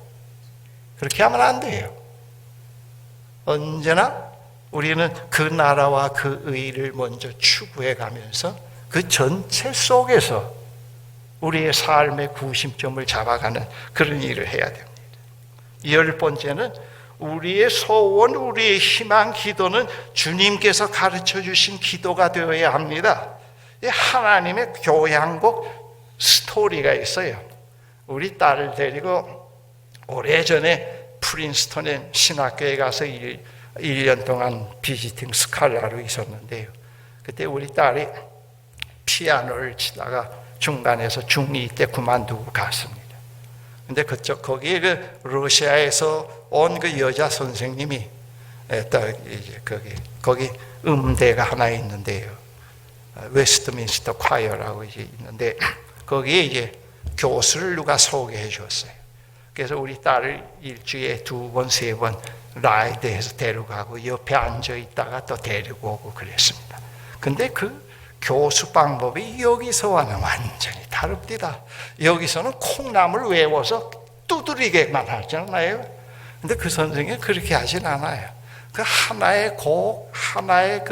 그렇게 하면 안 돼요. 언제나 우리는 그 나라와 그 의를 먼저 추구해 가면서 그 전체 속에서 우리의 삶의 구심점을 잡아가는 그런 일을 해야 됩니다. 10번째는 우리의 소원, 우리의 희망, 기도는 주님께서 가르쳐 주신 기도가 되어야 합니다. 하나님의 교양곡 스토리가 있어요. 우리 딸을 데리고 오래전에 프린스턴의 신학교에 가서 1년 동안 비지팅 스칼라로 있었는데요. 그때 우리 딸이 피아노를 치다가 중간에서 중2 때 그만두고 갔습니다. 근데 거기에 그 러시아에서 온 그 여자 선생님이 이제 거기 음대가 하나 있는데요. 웨스트민스터 콰이어라고 이제 있는데 거기에 이제 교수를 누가 소개해 줬어요. 그래서 우리 딸을 일주일에 2번, 3번 라이드해서 데려가고 옆에 앉아 있다가 또 데리고 오고 그랬습니다. 근데 그 교수 방법이 여기서와는 완전히 다릅니다. 여기서는 콩나물 외워서 두드리게만 하잖아요. 근데 그 선생님은 그렇게 하진 않아요. 그 하나의 곡, 하나의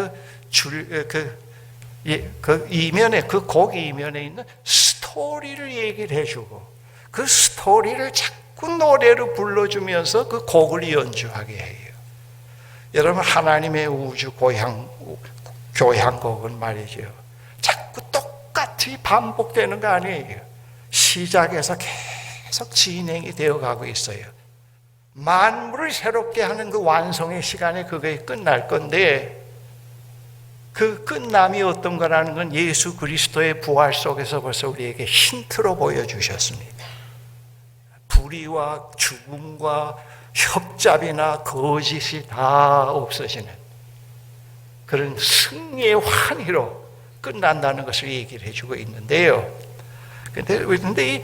이면에, 그 곡 이면에 있는 스토리를 얘기를 해주고, 그 스토리를 자꾸 노래로 불러주면서 그 곡을 연주하게 해요. 여러분, 하나님의 우주 교향곡은 말이죠, 자꾸 똑같이 반복되는 거 아니에요. 시작에서 계속 진행이 되어가고 있어요. 만물을 새롭게 하는 그 완성의 시간에 그게 끝날 건데, 그 끝남이 어떤 거라는 건 예수 그리스도의 부활 속에서 벌써 우리에게 힌트로 보여주셨습니다. 불의와 죽음과 협잡이나 거짓이 다 없어지는 그런 승리의 환희로 끝난다는 것을 얘기를 해주고 있는데요. 그런데 이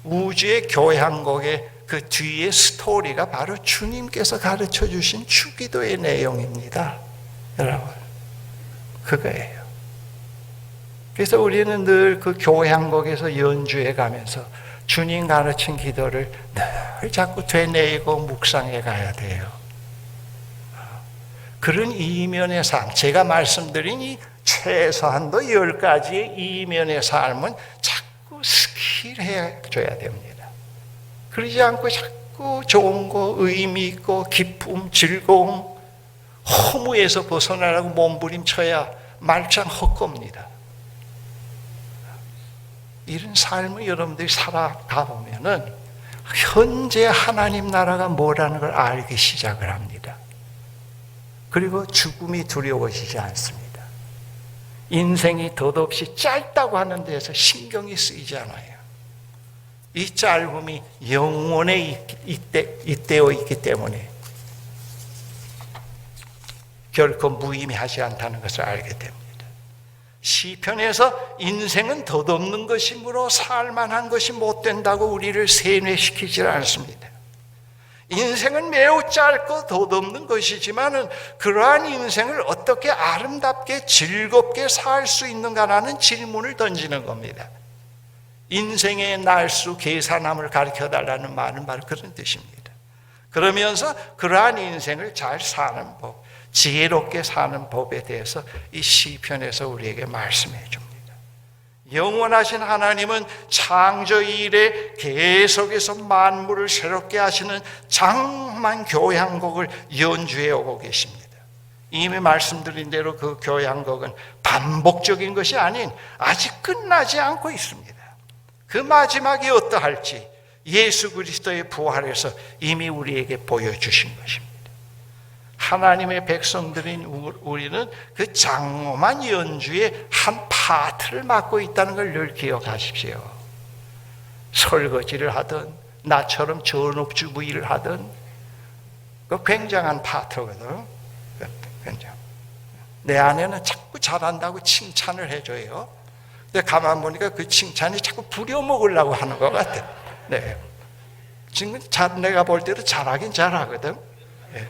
우주의 교향곡의 그 뒤에 스토리가 바로 주님께서 가르쳐 주신 주기도의 내용입니다. 여러분, 그거예요. 그래서 우리는 늘 그 교향곡에서 연주해 가면서 주님 가르친 기도를 늘 자꾸 되뇌이고 묵상해 가야 돼요. 그런 이면의 삶, 제가 말씀드린 이 최소한도 10가지의 이면의 삶은 자꾸 스킬해 줘야 됩니다. 그러지 않고 자꾸 좋은 거, 의미 있고 기쁨, 즐거움, 허무에서 벗어나라고 몸부림쳐야 말짱 헛겁니다. 이런 삶을 여러분들이 살아가 보면은 현재 하나님 나라가 뭐라는 걸 알기 시작을 합니다. 그리고 죽음이 두려워지지 않습니다. 인생이 덧없이 짧다고 하는 데에서 신경이 쓰이지 않아요. 이 짧음이 영원에 잇대어 있기 때문에 결코 무의미하지 않다는 것을 알게 됩니다. 시편에서 인생은 덧없는 것이므로 살만한 것이 못 된다고 우리를 세뇌시키지 않습니다. 인생은 매우 짧고 덧없는 것이지만은 그러한 인생을 어떻게 아름답게 즐겁게 살 수 있는가라는 질문을 던지는 겁니다. 인생의 날수 계산함을 가르쳐달라는 말은 바로 그런 뜻입니다. 그러면서 그러한 인생을 잘 사는 법, 지혜롭게 사는 법에 대해서 이 시편에서 우리에게 말씀해 줍니다. 영원하신 하나님은 창조 이래 계속해서 만물을 새롭게 하시는 장엄한 교향곡을 연주해 오고 계십니다. 이미 말씀드린 대로 그 교향곡은 반복적인 것이 아닌 아직 끝나지 않고 있습니다. 그 마지막이 어떠할지 예수 그리스도의 부활에서 이미 우리에게 보여주신 것입니다. 하나님의 백성들인 우리는 그 장엄한 연주의 한 파트를 맡고 있다는 걸 늘 기억하십시오. 설거지를 하든 나처럼 전업주부일을 하든 그 굉장한 파트거든. 굉장. 내 아내는 자꾸 잘한다고 칭찬을 해줘요. 근데 가만 보니까 그 칭찬이 자꾸 부려먹으려고 하는 것 같아. 네. 지금 내가 볼 때도 잘하긴 잘하거든. 네.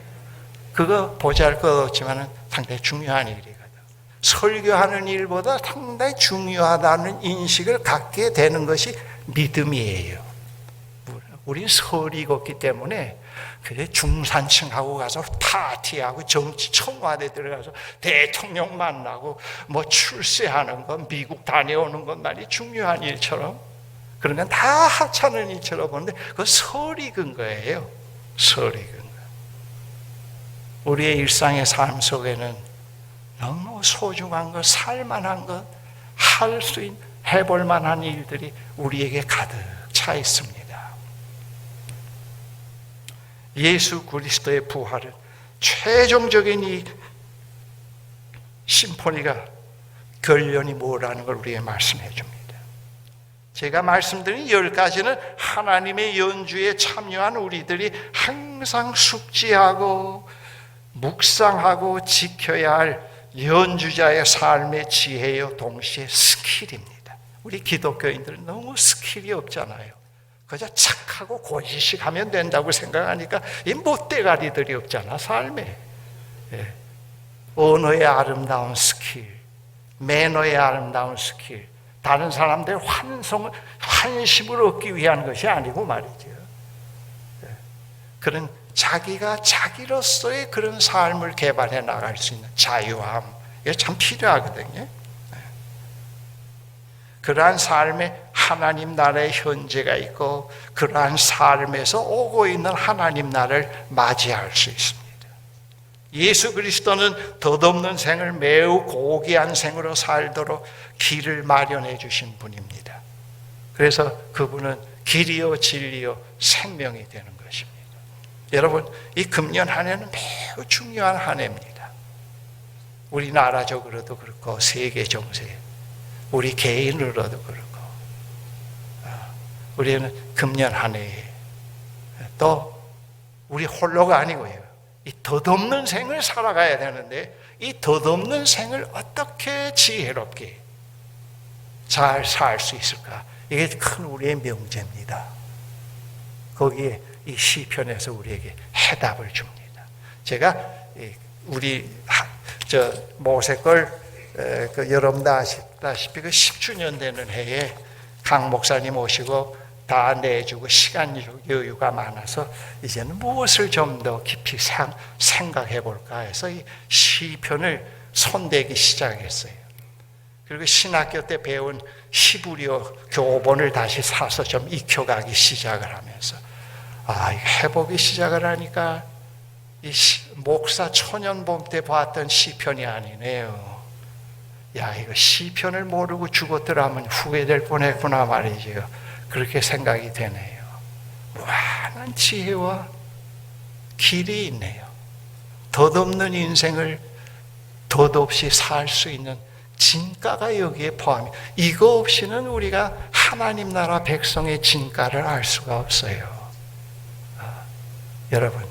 그거 보잘것 없지만 상당히 중요한 일이거든. 설교하는 일보다 상당히 중요하다는 인식을 갖게 되는 것이 믿음이에요. 우린 설이 걷기 때문에 그래 중산층하고 가서 파티하고 정치 청와대 들어가서 대통령 만나고 뭐 출세하는 건 미국 다녀오는 것만이 중요한 일처럼 그런 건 다 하찮은 일처럼 보는데 그건 설이 근거예요. 설이 근거. 우리의 일상의 삶 속에는 너무 소중한 것, 살만한 것, 할 수 있는, 해볼 만한 일들이 우리에게 가득 차 있습니다. 예수 그리스도의 부활은 최종적인 이 심포니가 결론이 뭐라는 걸 우리에게 말씀해 줍니다. 제가 말씀드린 10가지는 하나님의 연주에 참여한 우리들이 항상 숙지하고 묵상하고 지켜야 할 연주자의 삶의 지혜요 동시에 스킬입니다. 우리 기독교인들은 너무 스킬이 없잖아요. 그저 착하고 고지식 하면 된다고 생각하니까 이 못대가리들이 없잖아, 삶에. 예. 언어의 아름다운 스킬, 매너의 아름다운 스킬, 다른 사람들의 환심을 얻기 위한 것이 아니고 말이죠. 그런 자기가 자기로서의 그런 삶을 개발해 나갈 수 있는 자유함, 이게 참 필요하거든요. 그러한 삶에 하나님 나라의 현재가 있고 그러한 삶에서 오고 있는 하나님 나라를 맞이할 수 있습니다. 예수 그리스도는 덧없는 생을 매우 고귀한 생으로 살도록 길을 마련해 주신 분입니다. 그래서 그분은 길이요 진리요 생명이 되는 것입니다. 여러분, 이 금년 한 해는 매우 중요한 한 해입니다. 우리나라적으로도 그렇고 세계 정세, 우리 개인으로도 그렇고 우리는 금년 한 해에 또 우리 홀로가 아니고요, 이 덧없는 생을 살아가야 되는데 이 덧없는 생을 어떻게 지혜롭게 잘 살 수 있을까? 이게 큰 우리의 명제입니다. 거기에 이 시편에서 우리에게 해답을 줍니다. 제가 우리 모세걸 여러분도 아시다시피 그 10주년 되는 해에 강 목사님 오시고 다 내주고 시간 여유가 많아서 이제는 무엇을 좀 더 깊이 생각해 볼까 해서 이 시편을 손대기 시작했어요. 그리고 신학교 때 배운 히브리어 교본을 다시 사서 좀 익혀가기 시작을 하면서 해보기 시작을 하니까 이 목사 초년범 때 봤던 시편이 아니네요. 이거 시편을 모르고 죽었더라면 후회될 뻔했구나 말이죠. 그렇게 생각이 되네요. 무한한 지혜와 길이 있네요. 덧없는 인생을 덧없이 살 수 있는 진가가 여기에 포함이. 이거 없이는 우리가 하나님 나라 백성의 진가를 알 수가 없어요. 여러분,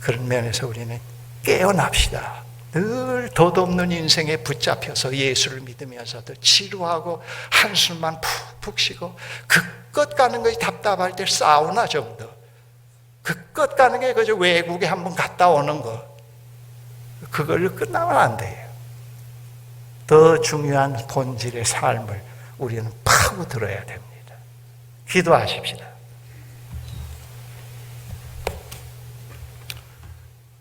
그런 면에서 우리는 깨어납시다. 늘 덧없는 인생에 붙잡혀서 예수를 믿으면서도 지루하고 한숨만 푹푹 쉬고 그껏 가는 것이 답답할 때 사우나 정도, 그껏 가는 게 그저 외국에 한번 갔다 오는 거, 그걸로 끝나면 안 돼요. 더 중요한 본질의 삶을 우리는 파고들어야 됩니다. 기도하십시다.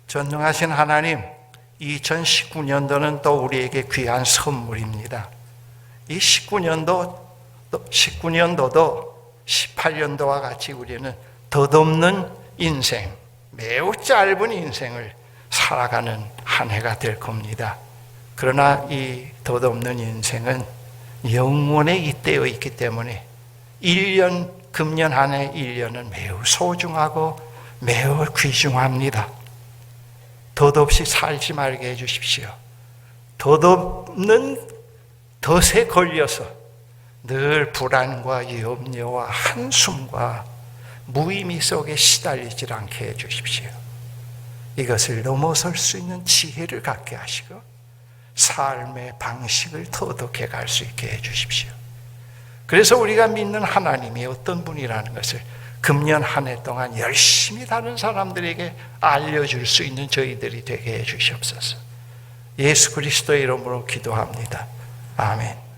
전능하신 하나님, 2019년도는 또 우리에게 귀한 선물입니다. 이 19년도도 18년도와 같이 우리는 덧없는 인생, 매우 짧은 인생을 살아가는 한 해가 될 겁니다. 그러나 이 덧없는 인생은 영원에 잇대어 있기 때문에 1년, 금년 한 해 1년은 매우 소중하고 매우 귀중합니다. 덧없이 살지 말게 해주십시오. 덧없는 덫에 걸려서 늘 불안과 염려와 한숨과 무의미 속에 시달리지 않게 해주십시오. 이것을 넘어설 수 있는 지혜를 갖게 하시고 삶의 방식을 터득해 갈 수 있게 해주십시오. 그래서 우리가 믿는 하나님이 어떤 분이라는 것을 금년 한 해 동안 열심히 다른 사람들에게 알려줄 수 있는 저희들이 되게 해주시옵소서. 예수 그리스도의 이름으로 기도합니다. 아멘.